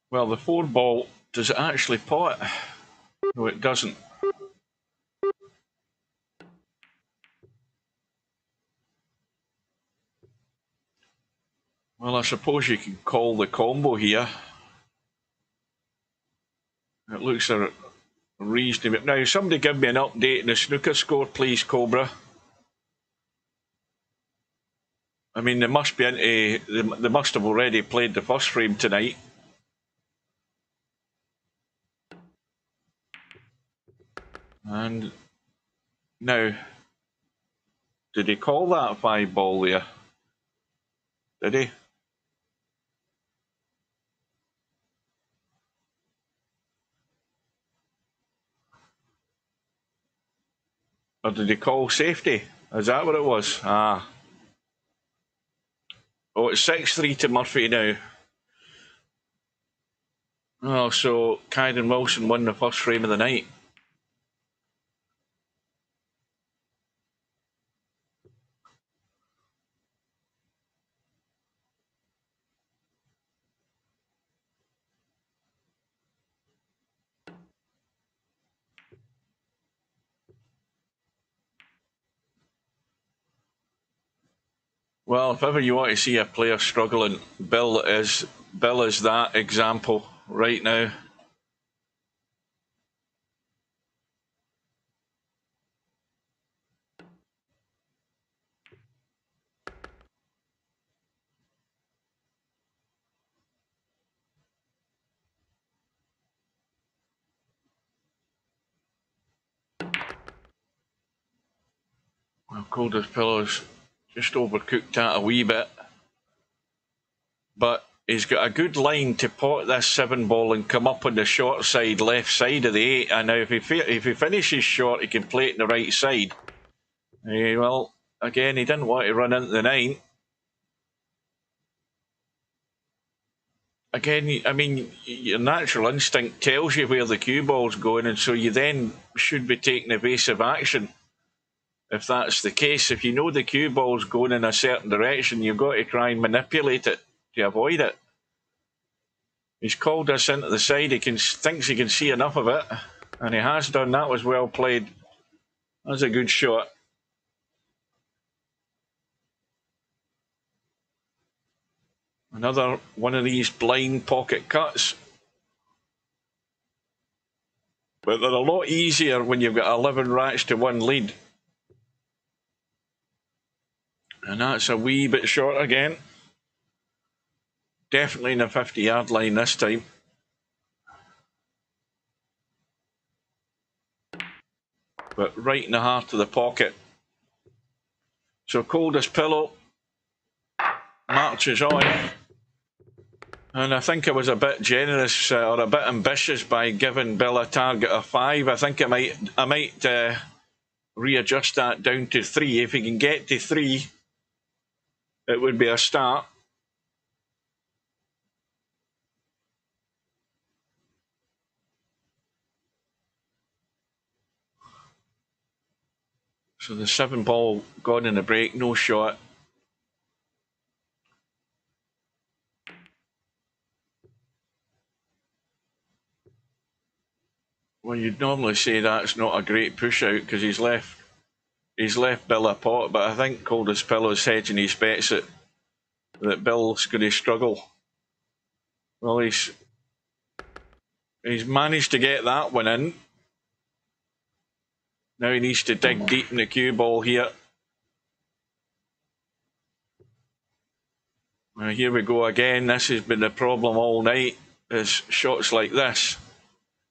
Well, the 4 ball, does it actually pot? No, it doesn't. Well, I suppose you can call the combo here. It looks a reasonable. Now, somebody give me an update on the snooker score, please, Cobra. I mean, they must be into. They must have already played the first frame tonight. And now, did he call that 5 ball there? Did he? Or did he call safety? Is that what it was? Ah. Oh, it's 6-3 to Murphy now. Oh, so Kyden Wilson won the first frame of the night. Well, if ever you want to see a player struggling, Bill is that example right now. Well, Coldest Pillows just overcooked that a wee bit, but he's got a good line to pot this 7 ball and come up on the short side, left side of the 8. And now if he finishes short, he can play it on the right side. Well, again, he didn't want to run into the 9. Again, I mean, your natural instinct tells you where the cue ball's going, and so you then should be taking evasive action. If that's the case, if you know the cue ball's going in a certain direction, you've got to try and manipulate it to avoid it. He's called us into the side. He thinks he can see enough of it, and he has done. That was well played. That's a good shot. Another one of these blind pocket cuts. But they're a lot easier when you've got 11 racks to 1 lead. And that's a wee bit short again. Definitely in the 50-yard line this time. But right in the heart of the pocket. So Coldest Pillow marches on. And I think I was a bit generous or a bit ambitious by giving Bill a target of 5. I think I might readjust that down to 3. If he can get to 3, it would be a start. So the 7 ball gone in the break, no shot. Well, you'd normally say that's not a great push out because he's left Bill a pot, but I think Coldest Pillow's hedging his bets that Bill's going to struggle. Well, he's managed to get that one in. Now he needs to dig deep in the cue ball here. Now here we go again. This has been the problem all night, is shots like this.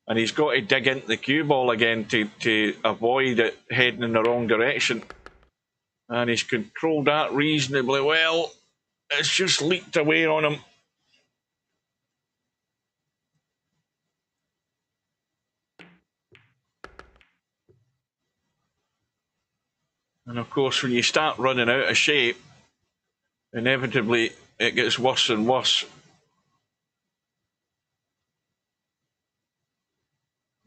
And he's got to dig into the cue ball again to avoid it heading in the wrong direction. And he's controlled that reasonably well. It's just leaked away on him. And of course, when you start running out of shape, inevitably it gets worse and worse.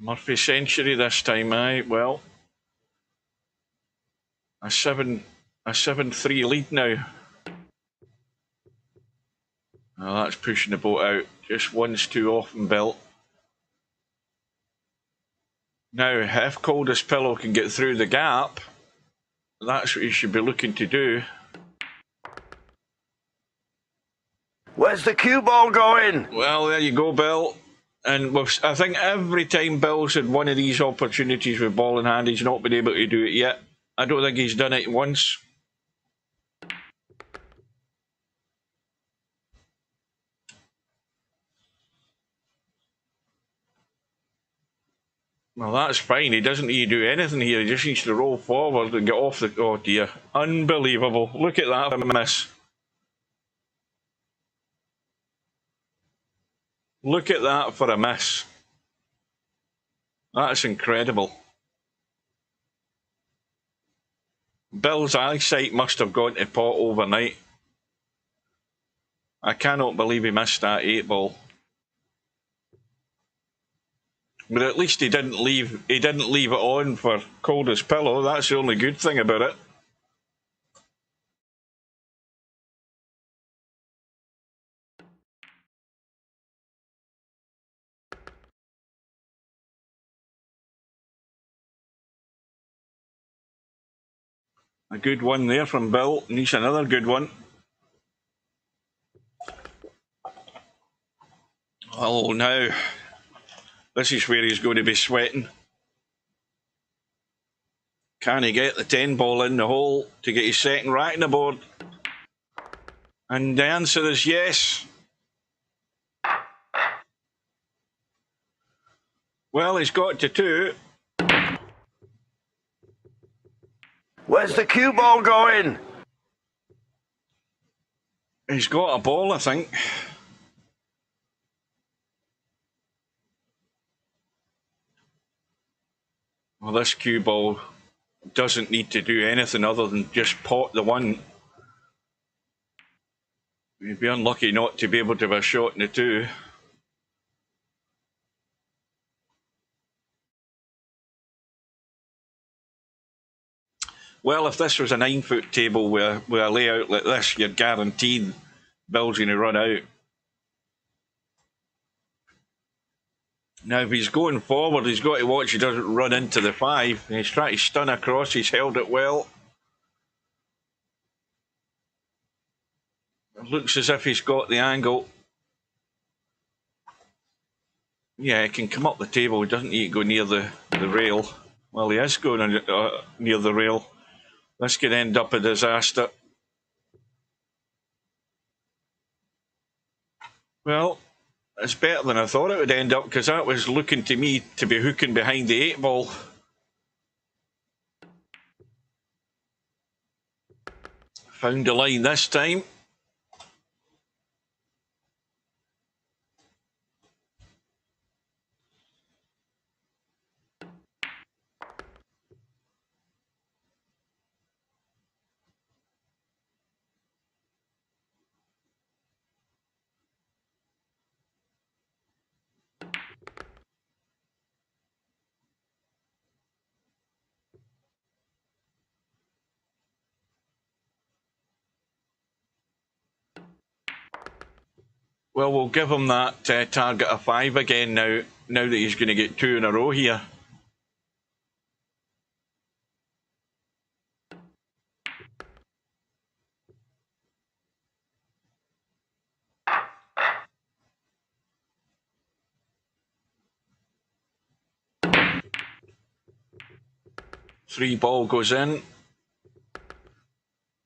Murphy century this time, aye. Well, a 7-3 lead now. Oh, that's pushing the boat out. Just one's too often built. Now, if Coldest Pillow can get through the gap, that's what you should be looking to do. Where's the cue ball going? Well, there you go, Bill. And I think every time Bill's had one of these opportunities with ball in hand, he's not been able to do it yet. I don't think he's done it once. Well, that's fine. He doesn't need to do anything here. He just needs to roll forward and get off the... Oh, dear. Unbelievable. Look at that miss. Look at that for a miss. That's incredible. Bill's eyesight must have gone to pot overnight. I cannot believe he missed that 8 ball. But at least he didn't leave it on for Coldest Pillow. That's the only good thing about it. A good one there from Bill. Needs another good one. Oh, now this is where he's going to be sweating. Can he get the 10 ball in the hole to get his second rack in the board? And the answer is yes. Well, he's got to 2. Where's the cue ball going? He's got a ball, I think. Well, this cue ball doesn't need to do anything other than just pot the 1. You'd be unlucky not to be able to have a shot in the 2. Well, if this was a 9-foot table with a layout like this, you're guaranteed Bill's going to run out. Now, if he's going forward, he's got to watch he doesn't run into the 5. He's trying to stun across. He's held it well. It looks as if he's got the angle. Yeah, he can come up the table. He doesn't need to go near the rail. Well, he is going near the rail. This could end up a disaster. Well, it's better than I thought it would end up, because that was looking to me to be hooking behind the 8 ball. Found the line this time. Well, we'll give him that target of 5 again now that he's going to get 2 in a row here. Three ball goes in.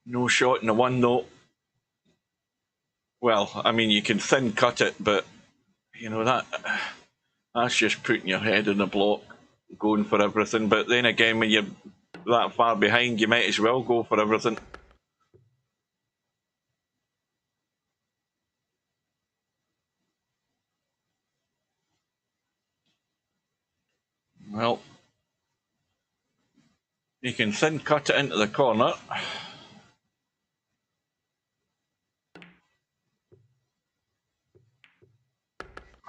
No shot in the 1 though. Well, I mean, you can thin cut it, but you know that's just putting your head in the block, going for everything. But then again, when you're that far behind, you might as well go for everything. Well, you can thin cut it into the corner.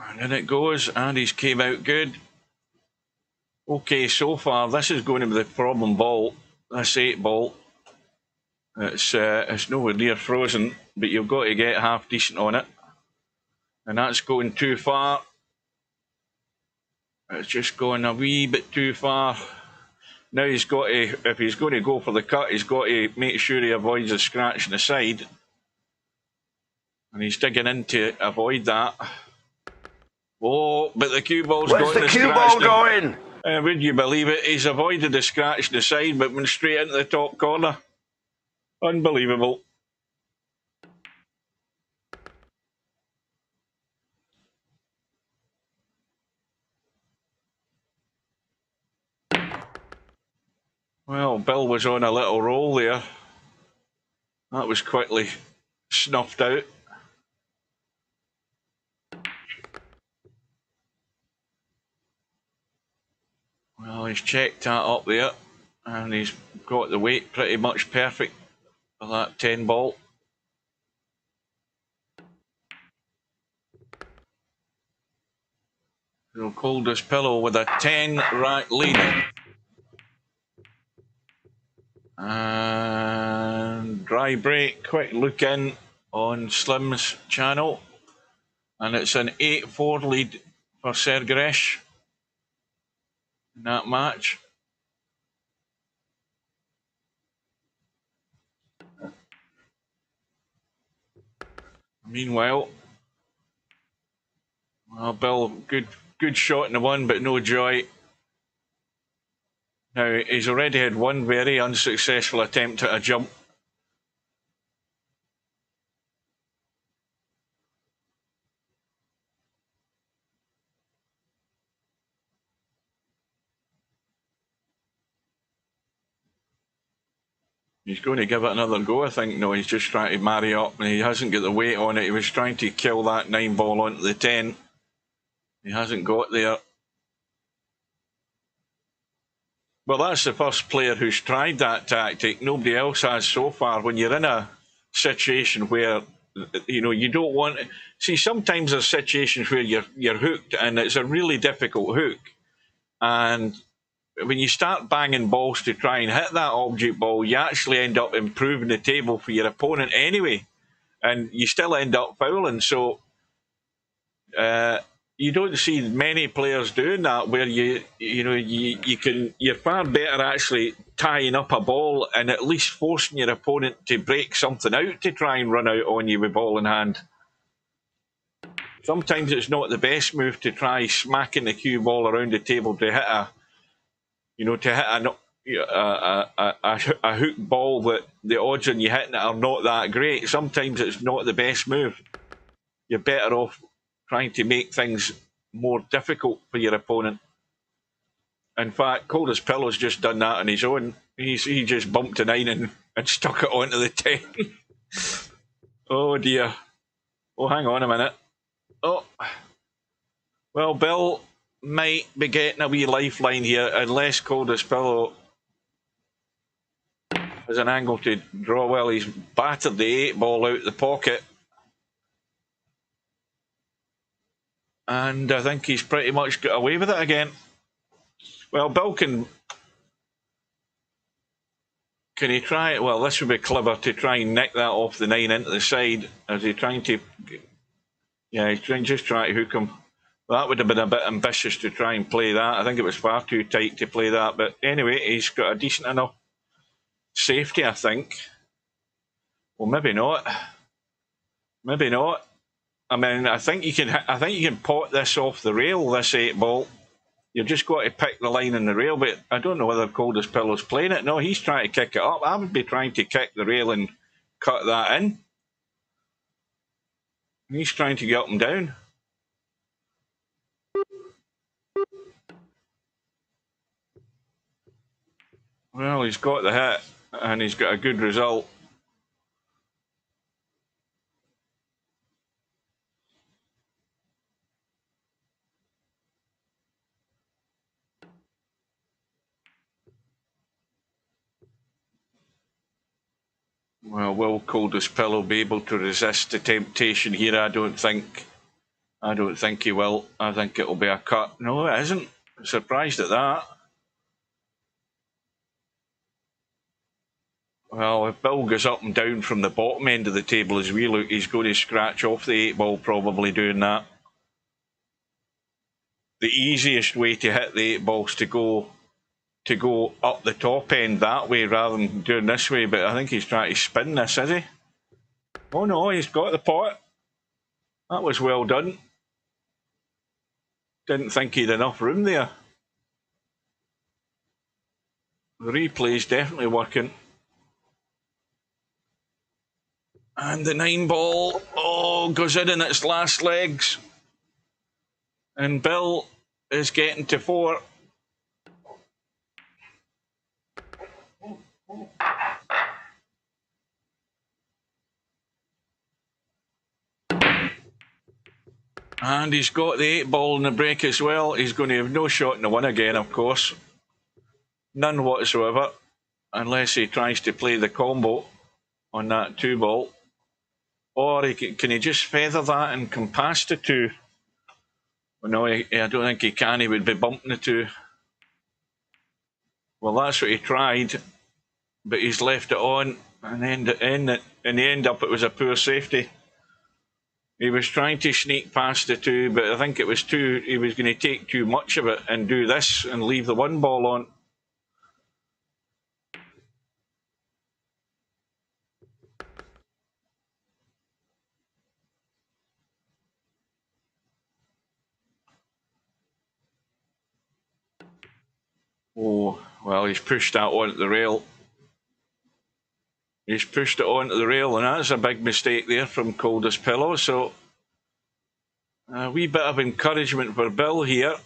And in it goes, and he's came out good. Okay, so far this is going to be the problem ball. This 8 ball. It's nowhere near frozen, but you've got to get half decent on it. And that's going too far. It's just going a wee bit too far. Now he's got to, if he's going to go for the cut, he's got to make sure he avoids a scratch in the side. And he's digging in to avoid that. Oh, but the cue ball's got the scratch. Where's the cue ball going? Would you believe it? He's avoided the scratch in the side, but went straight into the top corner. Unbelievable. Well, Bill was on a little roll there. That was quickly snuffed out. Well, he's checked that up there, and he's got the weight pretty much perfect for that 10 ball. So Coldest Pillow with a 10 rack lead. And dry break, quick look in on Slim's channel. And it's an 8-4 lead for Sergeresh in that match. Meanwhile, well, Bill, good shot in the 1, but no joy. Now, he's already had 1 very unsuccessful attempt at a jump. He's going to give it another go, I think. No, he's just trying to marry up, and he hasn't got the weight on it. He was trying to kill that 9 ball onto the 10. He hasn't got there. Well, that's the first player who's tried that tactic. Nobody else has so far. When you're in a situation where, you know, you don't want... See, sometimes there's situations where you're hooked, and it's a really difficult hook. And when you start banging balls to try and hit that object ball, you actually end up improving the table for your opponent anyway. And you still end up fouling. So you don't see many players doing that, where you're far better actually tying up a ball and at least forcing your opponent to break something out to try and run out on you with ball in hand. Sometimes it's not the best move to try smacking the cue ball around the table to hit a hook ball that the odds on you hitting it are not that great. Sometimes it's not the best move. You're better off trying to make things more difficult for your opponent. In fact, Coldest Pillow's just done that on his own. He just bumped a 9 and stuck it onto the 10. Oh dear. Oh, hang on a minute. Oh. Well, Bill might be getting a wee lifeline here, unless Coldest Pillow has an angle to draw. Well, he's battered the 8 ball out the pocket. And I think he's pretty much got away with it again. Well, Bill can he try it? Well, this would be clever to try and nick that off the 9 into the side. Is he trying to... Yeah, he's just trying to hook him. That would have been a bit ambitious to try and play that. I think it was far too tight to play that. But anyway, he's got a decent enough safety, I think. Well, maybe not. Maybe not. I mean, I think you can pot this off the rail, this 8-ball. You've just got to pick the line in the rail, but I don't know whether Coldest Pillow's playing it. No, he's trying to kick it up. I would be trying to kick the rail and cut that in. He's trying to get him down. Well, he's got the hit, and he's got a good result. Well, will Coldest Pillow be able to resist the temptation here? I don't think he will. I think it'll be a cut. No, it isn't. I'm surprised at that. Well, if Bill goes up and down from the bottom end of the table as we look, he's going to scratch off the 8-ball, probably doing that. The easiest way to hit the 8-ball is to go up the top end that way rather than doing this way, but I think he's trying to spin this, is he? Oh no, he's got the pot. That was well done. Didn't think he'd enough room there. The replay's definitely working. And the 9-ball, oh, goes in its last legs. And Bill is getting to 4. And he's got the 8-ball in the break as well. He's going to have no shot in the 1 again, of course. None whatsoever, unless he tries to play the combo on that 2-ball. Or can he just feather that and come past the 2? Well, no, I don't think he can. He would be bumping the 2. Well, that's what he tried, but he's left it on, and in the end up it was a poor safety. He was trying to sneak past the 2, but I think it was he was going to take too much of it and do this and leave the 1-ball on. Oh, well, he's pushed that onto the rail. He's pushed it onto the rail, and that's a big mistake there from Coldest Pillow. So a wee bit of encouragement for Bill here.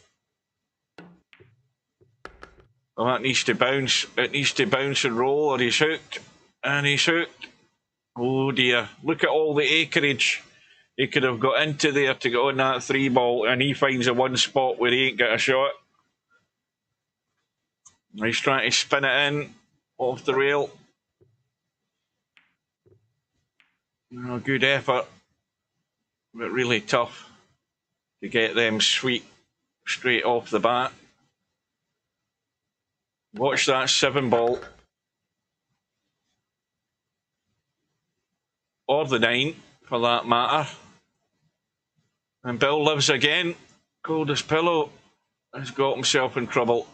Well, that needs to bounce. It needs to bounce and roll, or he's hooked. And he's hooked. Oh dear. Look at all the acreage he could have got into there to get on that 3-ball, and he finds a 1 spot where he ain't got a shot. He's trying to spin it in off the rail. Oh, good effort, but really tough to get them sweet straight off the bat. Watch that 7-ball. Or the 9, for that matter. And Bill lives again. Coldest Pillow has got himself in trouble.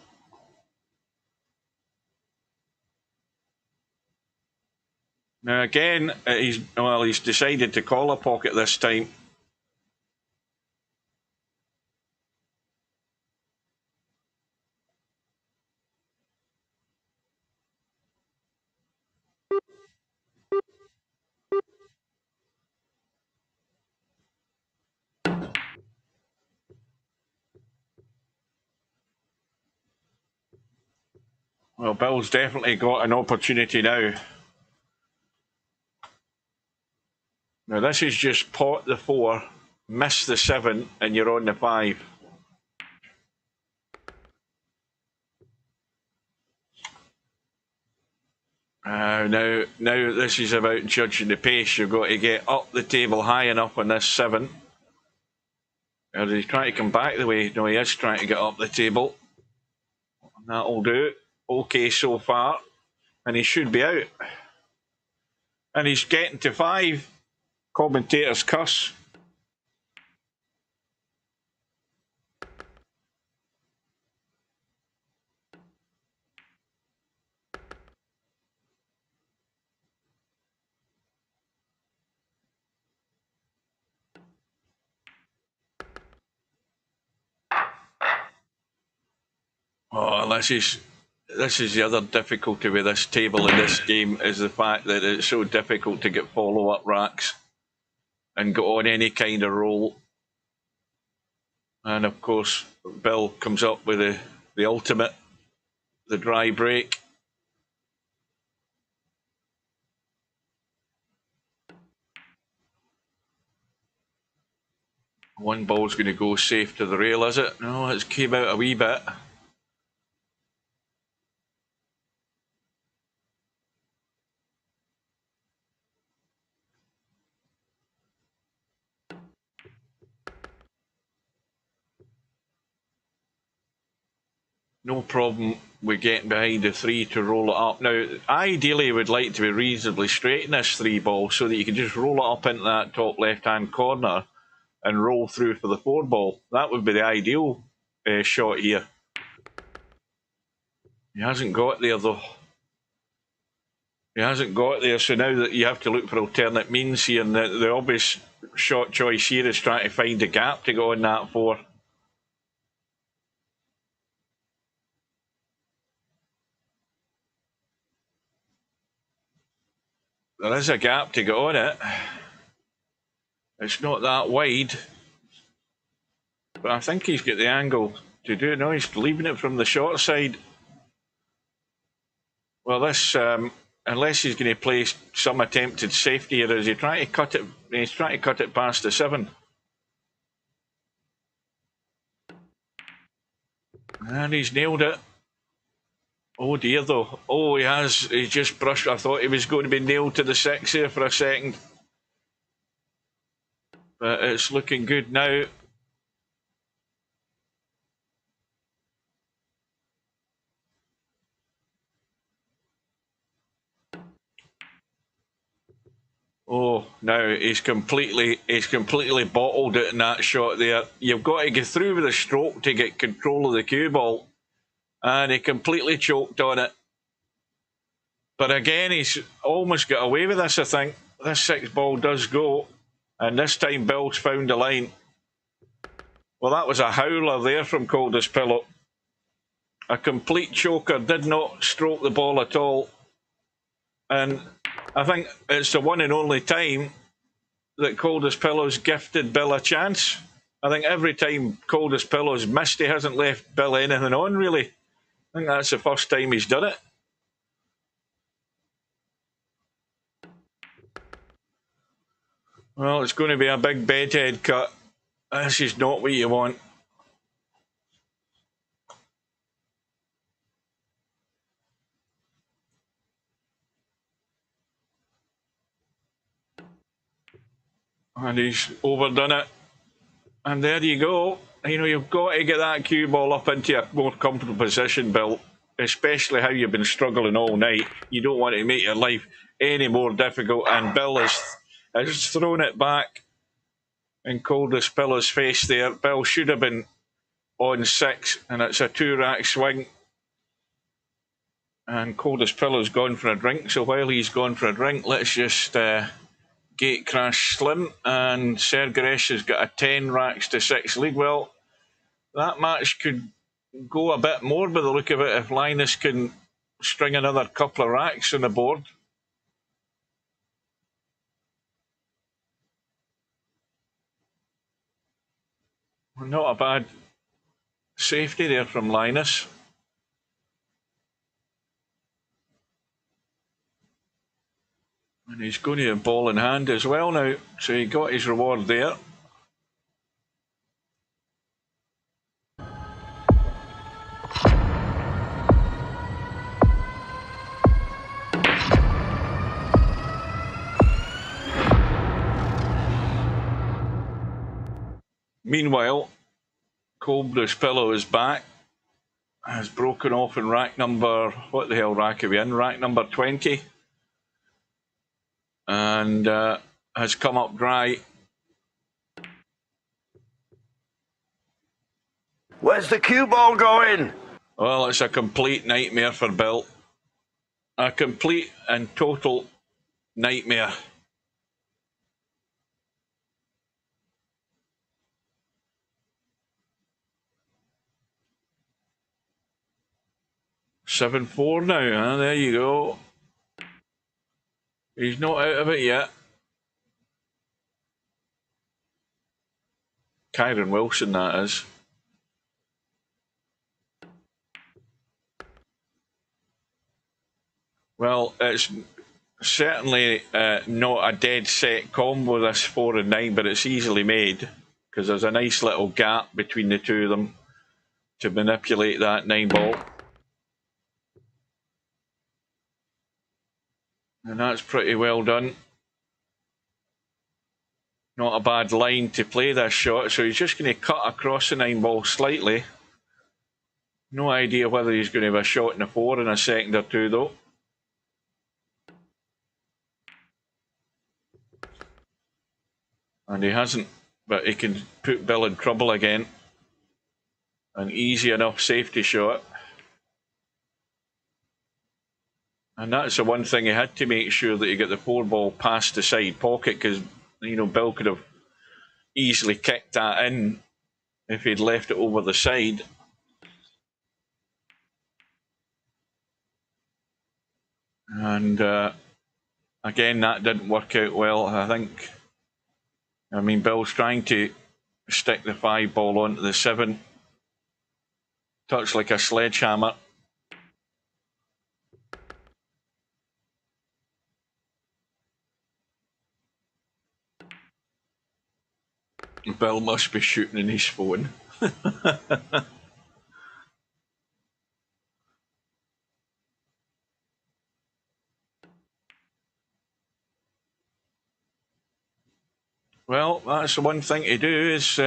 Now again, he's decided to call a pocket this time. Well, Bill's definitely got an opportunity now. Now this is just pot the 4, miss the 7, and you're on the 5. Now this is about judging the pace. You've got to get up the table high enough on this 7. Or he's trying to come back the way? No, he is trying to get up the table. And that'll do. Okay so far. And he should be out. And he's getting to 5. Commentators cuss. Oh, this is the other difficulty with this table in this game, is the fact that it's so difficult to get follow-up racks and go on any kind of roll. And of course, Bill comes up with the ultimate, the dry break. One ball's going to go safe to the rail, is it? No, it's came out a wee bit. No problem with getting behind the three to roll it up. Now, ideally, we'd like to be reasonably straight in this three ball so that you can just roll it up into that top left-hand corner and roll through for the four ball. That would be the ideal shot here. He hasn't got there, though. He hasn't got there, so now that you have to look for alternate means here, and the obvious shot choice here is trying to find a gap to go on that four. There is a gap to get on it. It's not that wide. But I think he's got the angle to do it. No, he's leaving it from the short side. Well, this, unless he's going to play some attempted safety here, is he trying to cut it? He's trying to cut it past the 7. And he's nailed it. Oh dear, though. Oh, he has. He's just brushed. I thought he was going to be nailed to the 6 here for a second. But it's looking good now. Oh, now he's completely bottled it in that shot there. You've got to get through with a stroke to get control of the cue ball. And he completely choked on it. But again, he's almost got away with this, I think. This 6 ball does go. And this time Bill's found a line. Well, that was a howler there from Coldest Pillow. A complete choker, did not stroke the ball at all. And I think it's the one and only time that Coldest Pillow's gifted Bill a chance. I think every time Coldest Pillow's missed, he hasn't left Bill anything on, really. I think that's the first time he's done it. Well, it's going to be a big bedhead cut. This is not what you want. And he's overdone it. And there you go. You know, you've got to get that cue ball up into a more comfortable position, Bill. Especially how you've been struggling all night. You don't want to make your life any more difficult. And Bill has thrown it back in Coldest Pillow's face there. Bill should have been on 6, and it's a 2-rack swing. And Coldest Pillow's gone for a drink. So while he's gone for a drink, let's just gate crash Slim. And Sergaresh has got a 10 racks to 6 lead. Well, that match could go a bit more by the look of it if Linus can string another couple of racks on the board. Not a bad safety there from Linus. And he's going to have ball in hand as well now, so he got his reward there. Meanwhile, Coldest Pillow is back, has broken off in rack number, what the hell rack are we in? Rack number 20. And has come up dry. Where's the cue ball going? Well, it's a complete nightmare for Bill. A complete and total nightmare. 7-4 now, huh? There you go. He's not out of it yet. Kyron Wilson, that is. Well, it's certainly not a dead set combo, this 4 and 9, but it's easily made because there's a nice little gap between the two of them to manipulate that 9 ball. And that's pretty well done. Not a bad line to play this shot, so he's just going to cut across the 9 ball slightly. No idea whether he's going to have a shot in the 4 in a second or two, though. And he hasn't, but he can put Bill in trouble again. An easy enough safety shot. And that's the one thing he had to make sure that he got the 4 ball past the side pocket, because, you know, Bill could have easily kicked that in if he'd left it over the side. And again, that didn't work out well, I think. I mean, Bill's trying to stick the 5 ball onto the 7. Touch like a sledgehammer. Bill must be shooting in his phone. Well, that's the one thing to do, is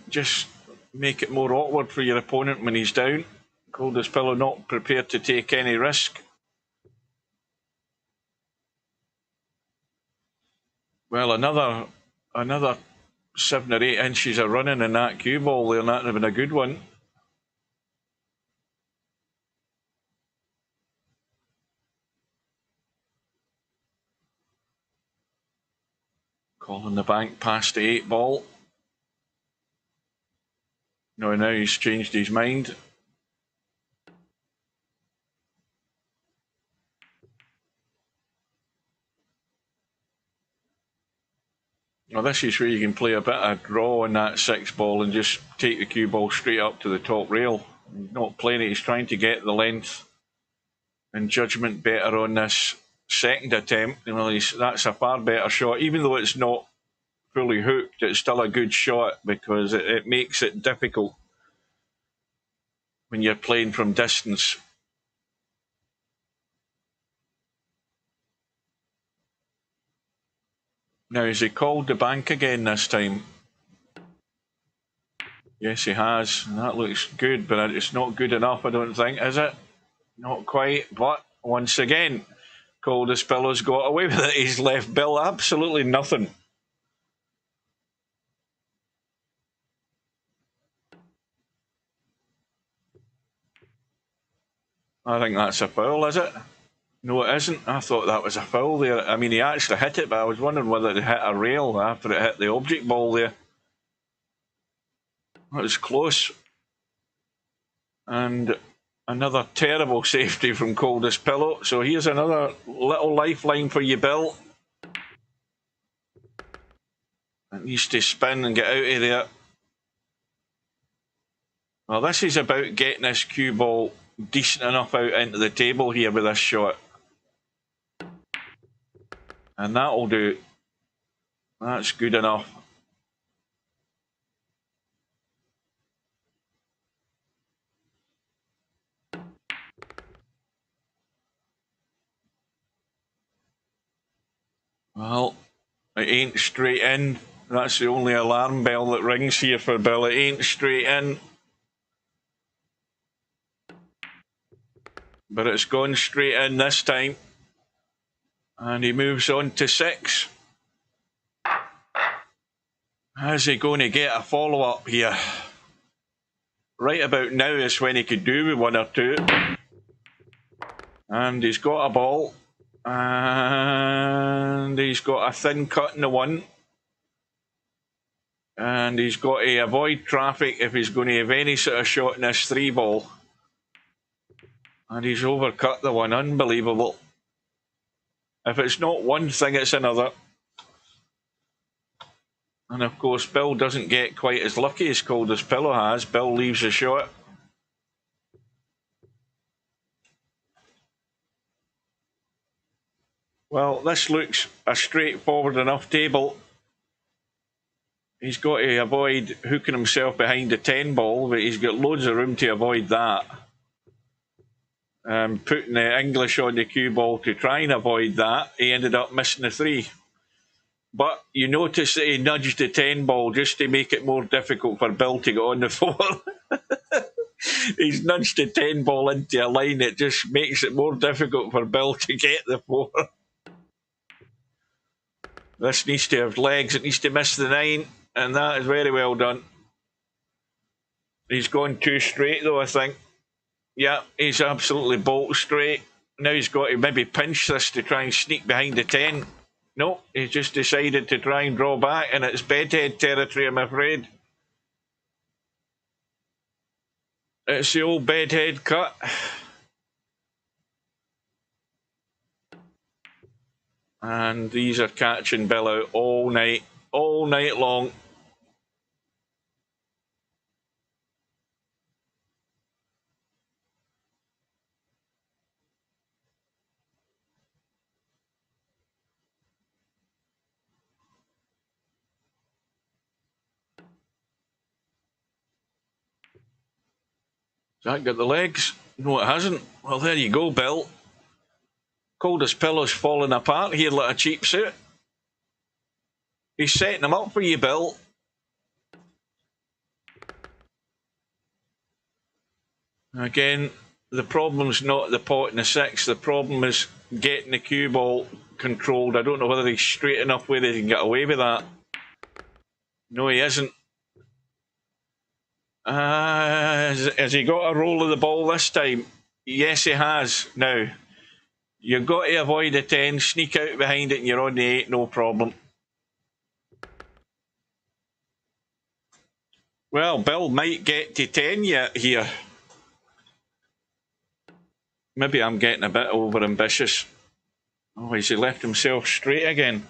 just make it more awkward for your opponent when he's down. Coldest Pillow not prepared to take any risk. Well, another 7 or 8 inches of running in that cue ball there, and that would have been a good one. Calling the bank past the 8 ball. No, now he's changed his mind. Now this is where you can play a bit of draw on that 6 ball and just take the cue ball straight up to the top rail. He's not playing it, he's trying to get the length and judgment better on this second attempt. You know, that's a far better shot. Even though it's not fully hooked, it's still a good shot because it makes it difficult when you're playing from distance. Now, has he called the bank again this time? Yes, he has. That looks good, but it's not good enough, I don't think, is it? Not quite, but once again, Coldest Pillow's got away with it. He's left Bill absolutely nothing. I think that's a foul, is it? No, it isn't. I thought that was a foul there. I mean, he actually hit it, but I was wondering whether it hit a rail after it hit the object ball there. That was close. And another terrible safety from Coldest Pillow. So here's another little lifeline for you, Bill. It needs to spin and get out of there. Well, this is about getting this cue ball decent enough out into the table here with this shot. And that'll do. That's good enough. Well, it ain't straight in. That's the only alarm bell that rings here for Bill. It ain't straight in. But it's gone straight in this time. And he moves on to 6. How's he going to get a follow-up here? Right about now is when he could do with 1 or 2. And he's got a ball. And he's got a thin cut in the 1. And he's got to avoid traffic if he's going to have any sort of shot in this 3 ball. And he's overcut the one. Unbelievable. If it's not one thing, it's another. And of course, Bill doesn't get quite as lucky as Coldest Pillow has. Bill leaves the shot. Well, this looks a straightforward enough table. He's got to avoid hooking himself behind the 10 ball, but he's got loads of room to avoid that. Putting the English on the cue ball to try and avoid that, he ended up missing the 3. But you notice that he nudged the 10 ball just to make it more difficult for Bill to get on the 4. He's nudged the 10 ball into a line that just makes it more difficult for Bill to get the 4. This needs to have legs, it needs to miss the 9, and that is very well done. He's gone too straight though, I think. Yeah, he's absolutely bolt straight. Now he's got to maybe pinch this to try and sneak behind the 10. No, he's just decided to try and draw back, and it's bedhead territory, I'm afraid. It's the old bedhead cut. And these are catching Bill out all night long. Has that got the legs? No, it hasn't. Well, there you go, Bill. Coldest Pillow's falling apart here like a cheap suit. He's setting them up for you, Bill. Again, the problem's not the pot and the 6. The problem is getting the cue ball controlled. I don't know whether he's straight enough where he can get away with that. No, he isn't. Has he got a roll of the ball this time? Yes, he has. Now, you've got to avoid the 10, sneak out behind it, and you're on the 8, no problem. Well, Bill might get to 10 yet here. Maybe I'm getting a bit over ambitious. Oh, has he left himself straight again?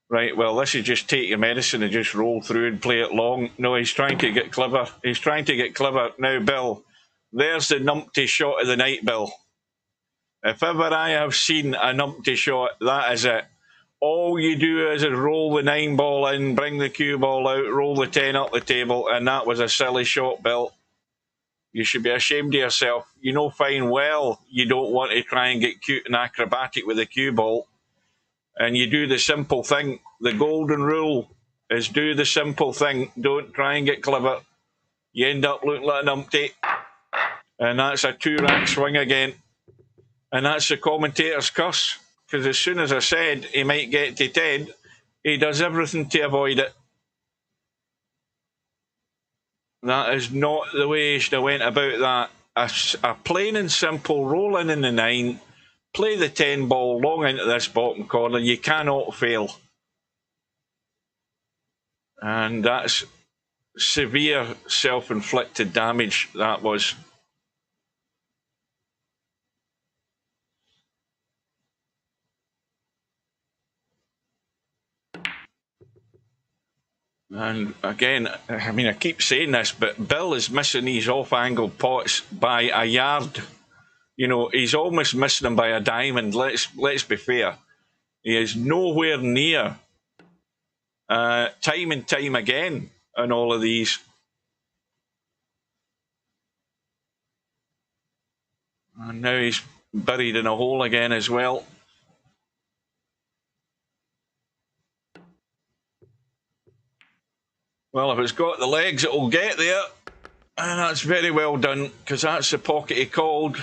Right, well, this is just take your medicine and just roll through and play it long. No, he's trying to get clever. He's trying to get clever. Now, Bill, there's the numpty shot of the night, Bill. If ever I have seen a numpty shot, that is it. All you do is roll the 9 ball in, bring the cue ball out, roll the 10 up the table, and that was a silly shot, Bill. You should be ashamed of yourself. You know fine well you don't want to try and get cute and acrobatic with the cue ball. And you do the simple thing. The golden rule is do the simple thing. Don't try and get clever. You end up looking like a numpty. And that's a 2-rack swing again. And that's the commentator's curse. Because as soon as I said he might get to 10, he does everything to avoid it. That is not the way he should have went about that. A plain and simple roll in the 9. Play the 10 ball long into this bottom corner. You cannot fail. And that's severe self-inflicted damage, that was. And again, I mean, I keep saying this, but Bill is missing these off-angle pots by a yard. You know, he's almost missing them by a diamond. Let's be fair. He is nowhere near time and time again on all of these. And now he's buried in a hole again as well. Well, if it's got the legs, it'll get there. And that's very well done, because that's the pocket he called.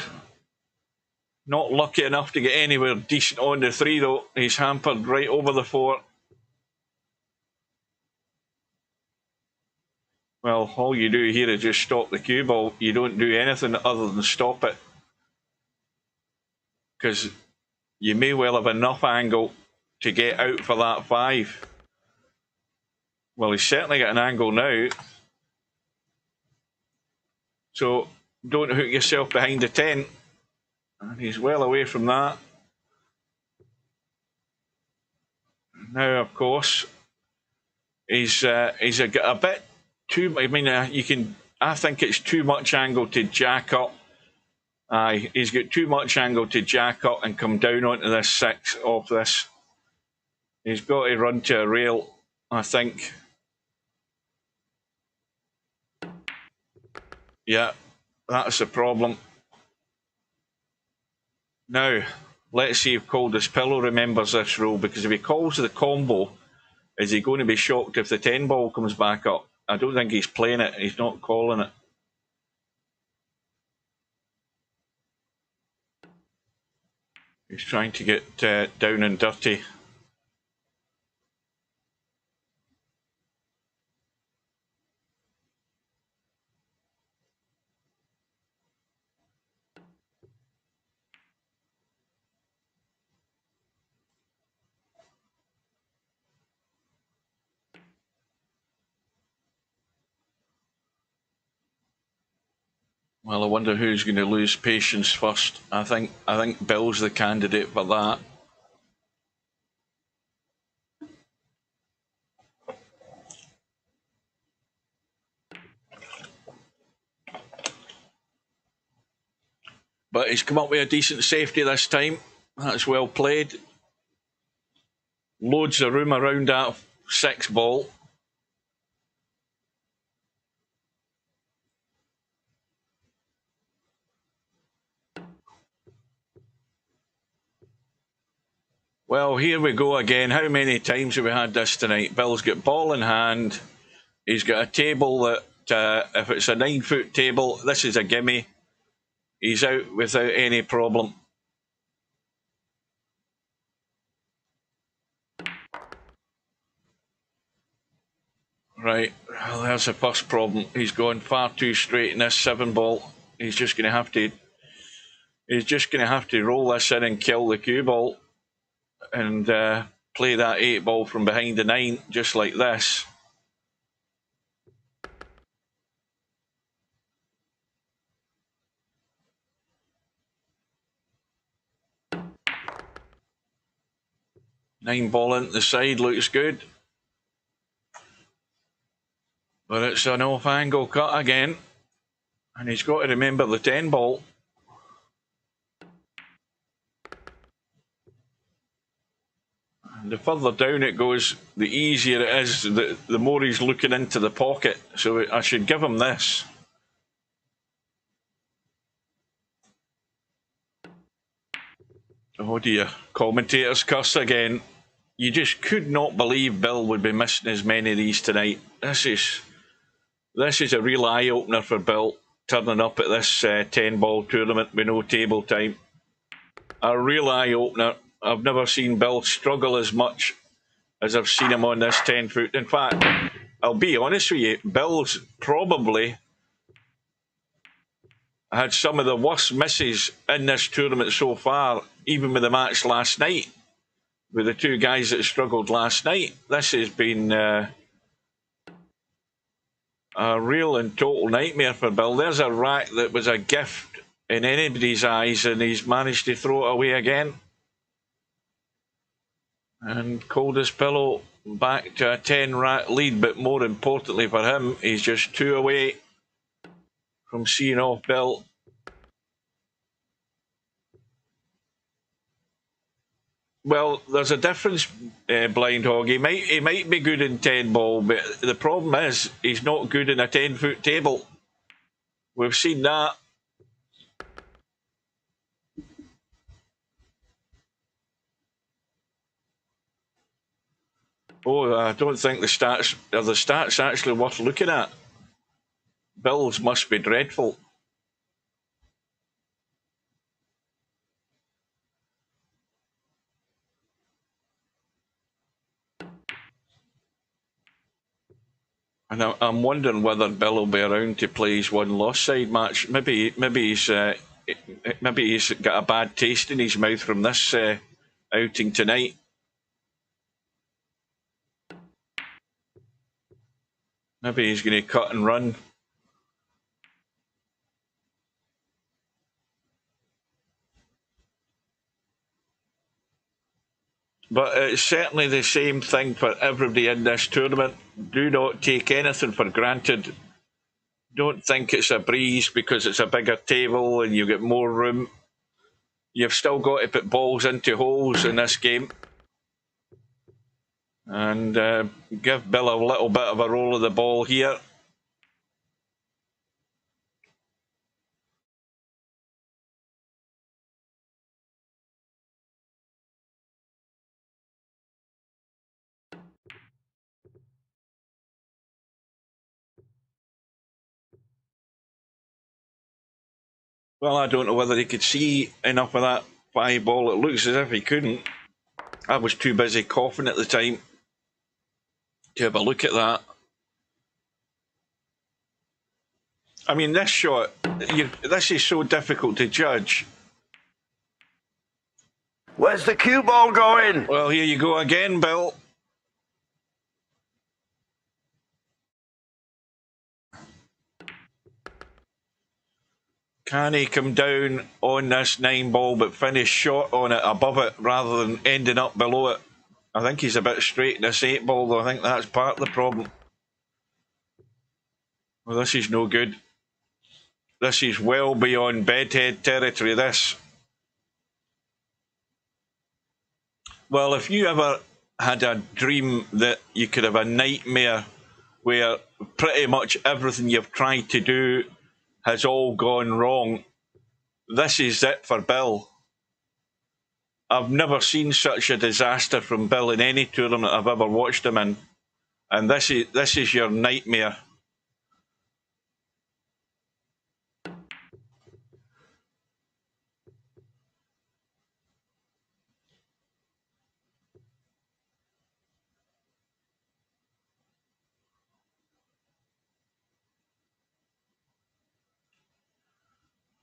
Not lucky enough to get anywhere decent on the 3, though. He's hampered right over the 4. Well, all you do here is just stop the cue ball. You don't do anything other than stop it. Because you may well have enough angle to get out for that 5. Well, he's certainly got an angle now. So don't hook yourself behind the 10. And he's well away from that. Now, of course, he's got a bit too. I mean, I think it's too much angle to jack up. He's got too much angle to jack up and come down onto this 6 off this. He's got to run to a rail, I think. Yeah, that's the problem. Now, let's see if Coldest Pillow remembers this rule, because if he calls the combo, is he going to be shocked if the 10 ball comes back up? I don't think he's playing it. He's not calling it. He's trying to get down and dirty. Well, I wonder who's going to lose patience first. I think Bill's the candidate for that. But he's come up with a decent safety this time. That's well played. Loads of room around that 6 ball. Well, here we go again. How many times have we had this tonight? Bill's got ball in hand. He's got a table that, if it's a 9-foot table, this is a gimme. He's out without any problem. Right, well, there's the first problem. He's gone far too straight in this 7 ball. He's just going to have to. He's just going to have to roll this in and kill the cue ball, and play that 8 ball from behind the 9, just like this. Nine ball into the side looks good. But it's an off-angle cut again. And he's got to remember the 10 ball. And the further down it goes, the easier it is, the more he's looking into the pocket. So I should give him this. Oh dear, commentators curse again. You just could not believe Bill would be missing as many of these tonight. This is a real eye-opener for Bill, turning up at this 10-ball tournament with no table time. A real eye-opener. I've never seen Bill struggle as much as I've seen him on this 10-foot. In fact, I'll be honest with you, Bill's probably had some of the worst misses in this tournament so far, even with the match last night, with the 2 guys that struggled last night. This has been a real and total nightmare for Bill. There's a rack that was a gift in anybody's eyes, and he's managed to throw it away again. And Coldest Pillow back to a 10 rack lead, but more importantly for him, he's just 2 away from seeing off Bill. Well, there's a difference, Blind Hog. He might be good in 10 ball, but the problem is he's not good in a 10-foot table. We've seen that. Oh, I don't think the stats actually worth looking at. Bill's must be dreadful. And I'm wondering whether Bill will be around to play his one-loss side match. Maybe he's got a bad taste in his mouth from this outing tonight. Maybe he's going to cut and run. But it's certainly the same thing for everybody in this tournament. Do not take anything for granted. Don't think it's a breeze because it's a bigger table and you get more room. You've still got to put balls into holes in this game. And give Bill a little bit of a roll of the ball here. Well, I don't know whether he could see enough of that 5 ball. It looks as if he couldn't. I was too busy coughing at the time to have a look at that. I mean, this shot, this is so difficult to judge. Where's the cue ball going? Well, here you go again, Bill. Can he come down on this 9 ball but finish short on it, above it, rather than ending up below it? I think he's a bit straight in this 8 ball, though. I think that's part of the problem. Well, this is no good. This is well beyond bedhead territory, this. Well, if you ever had a dream that you could have a nightmare where pretty much everything you've tried to do has all gone wrong, this is it for Bill. I've never seen such a disaster from Bill in any tournament I've ever watched him in. And this is your nightmare.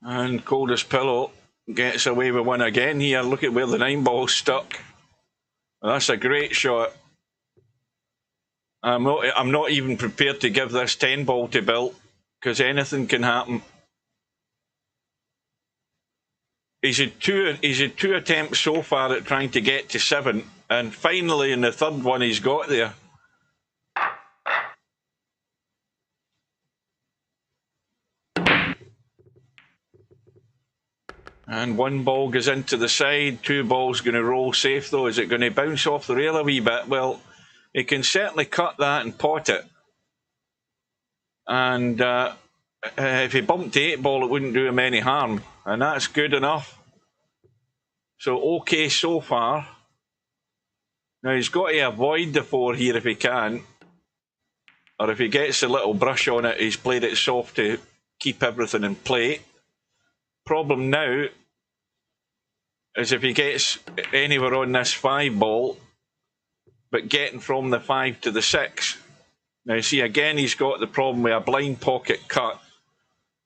And Coldest Pillow gets away with one again here. Look at where the 9 ball's stuck. That's a great shot. I'm not even prepared to give this 10 ball to Bill, because anything can happen. He's had two attempts so far at trying to get to 7, and finally in the 3rd one he's got there. And 1 ball goes into the side, 2 balls going to roll safe though. Is it going to bounce off the rail a wee bit? Well, he can certainly cut that and pot it. And if he bumped the 8 ball, it wouldn't do him any harm. And that's good enough. So okay so far. Now he's got to avoid the 4 here if he can. Or if he gets a little brush on it, he's played it soft to keep everything in play. Problem now is if he gets anywhere on this 5 ball, but getting from the 5 to the 6. Now you see again he's got the problem with a blind pocket cut,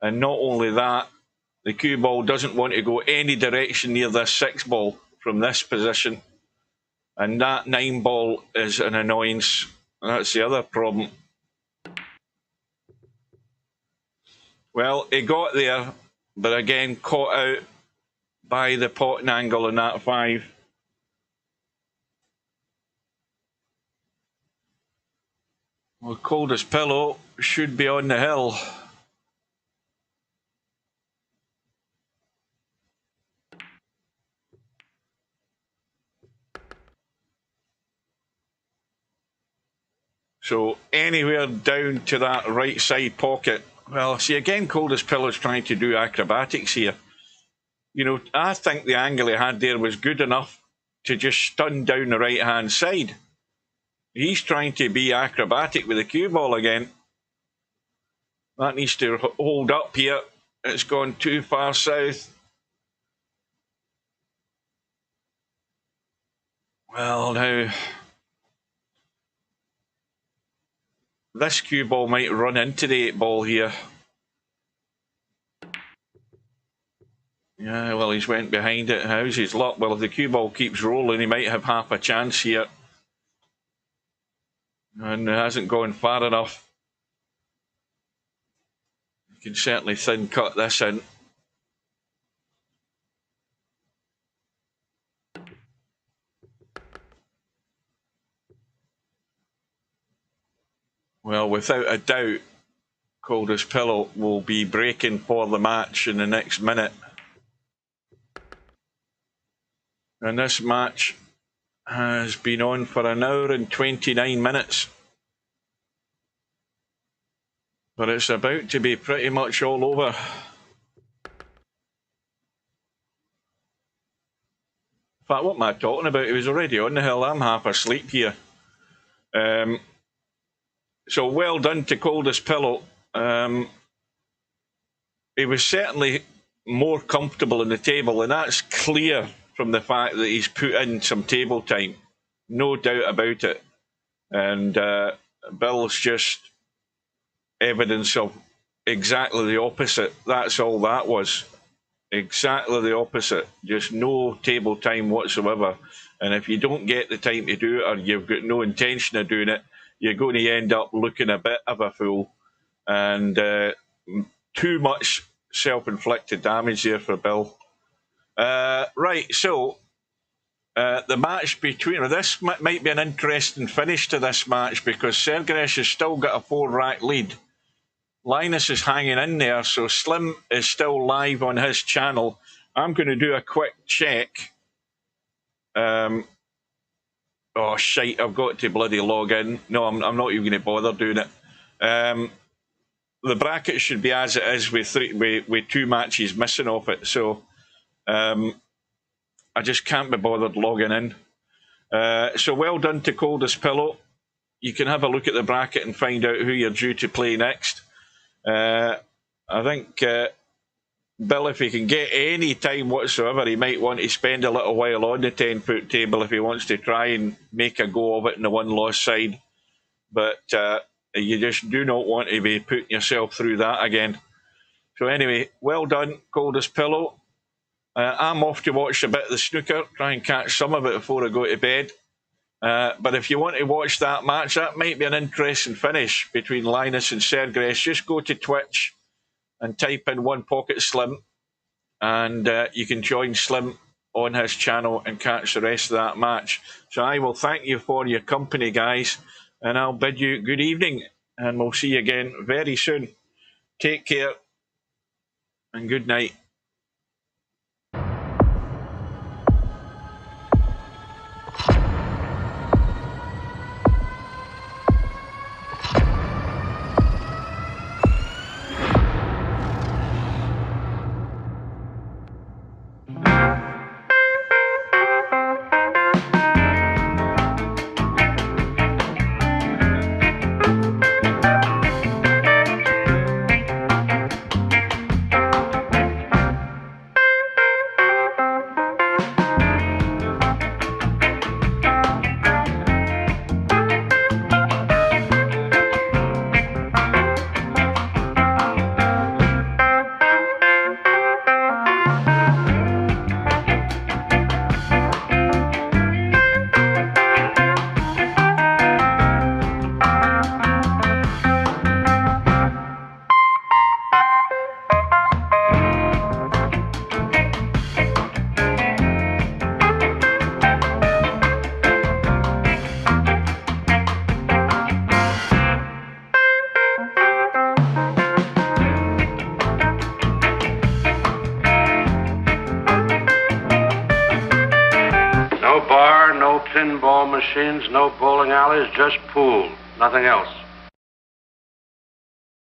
and not only that, the cue ball doesn't want to go any direction near this 6 ball from this position, and that 9 ball is an annoyance. That's the other problem. Well, he got there, but again caught out by the potting angle in that 5. Well, Coldest Pillow should be on the hill. So anywhere down to that right side pocket. Well, see again, Coldest Pillow's trying to do acrobatics here. You know, I think the angle he had there was good enough to just stun down the right hand side. He's trying to be acrobatic with the cue ball again. That needs to hold up here. It's gone too far south. Well, now this cue ball might run into the 8 ball here. Yeah, well, he's went behind it. How's his luck? Well, if the cue ball keeps rolling, he might have half a chance here. And it hasn't gone far enough. You can certainly thin cut this in. Well, without a doubt, Coldest Pillow will be breaking for the match in the next minute. And this match has been on for an hour and 29 minutes. But it's about to be pretty much all over. In fact, what am I talking about? He was already on the hill. I'm half asleep here. So well done to Coldest Pillow. He was certainly more comfortable in the table, and that's clear from the fact that he's put in some table time. No doubt about it. And Bill's just evidence of exactly the opposite. That's all that was. Exactly the opposite. Just no table time whatsoever. And if you don't get the time to do it, or you've got no intention of doing it, you're going to end up looking a bit of a fool. And too much self-inflicted damage there for Bill. Right, so the match between... This might be an interesting finish to this match, because Sergeresh has still got a 4-rack lead. Linus is hanging in there, so Slim is still live on his channel. I'm going to do a quick check. Oh, shite, I've got to bloody log in. No, I'm not even going to bother doing it. The bracket should be as it is with 2 matches missing off it, so I just can't be bothered logging in. So well done to Coldest Pillow. You can have a look at the bracket and find out who you're due to play next. I think Bill, if he can get any time whatsoever, he might want to spend a little while on the 10-foot table if he wants to try and make a go of it in the one-loss side. But you just do not want to be putting yourself through that again. So anyway, well done, Coldest Pillow. I'm off to watch a bit of the snooker, try and catch some of it before I go to bed. But if you want to watch that match, that might be an interesting finish between Linus and Sergeresh. Just go to Twitch and type in One Pocket Slim, and you can join Slim on his channel and catch the rest of that match. So I will thank you for your company, guys, and I'll bid you good evening, and we'll see you again very soon. Take care, and good night. No bar, no pinball machines, no bowling alleys, just pool. Nothing else.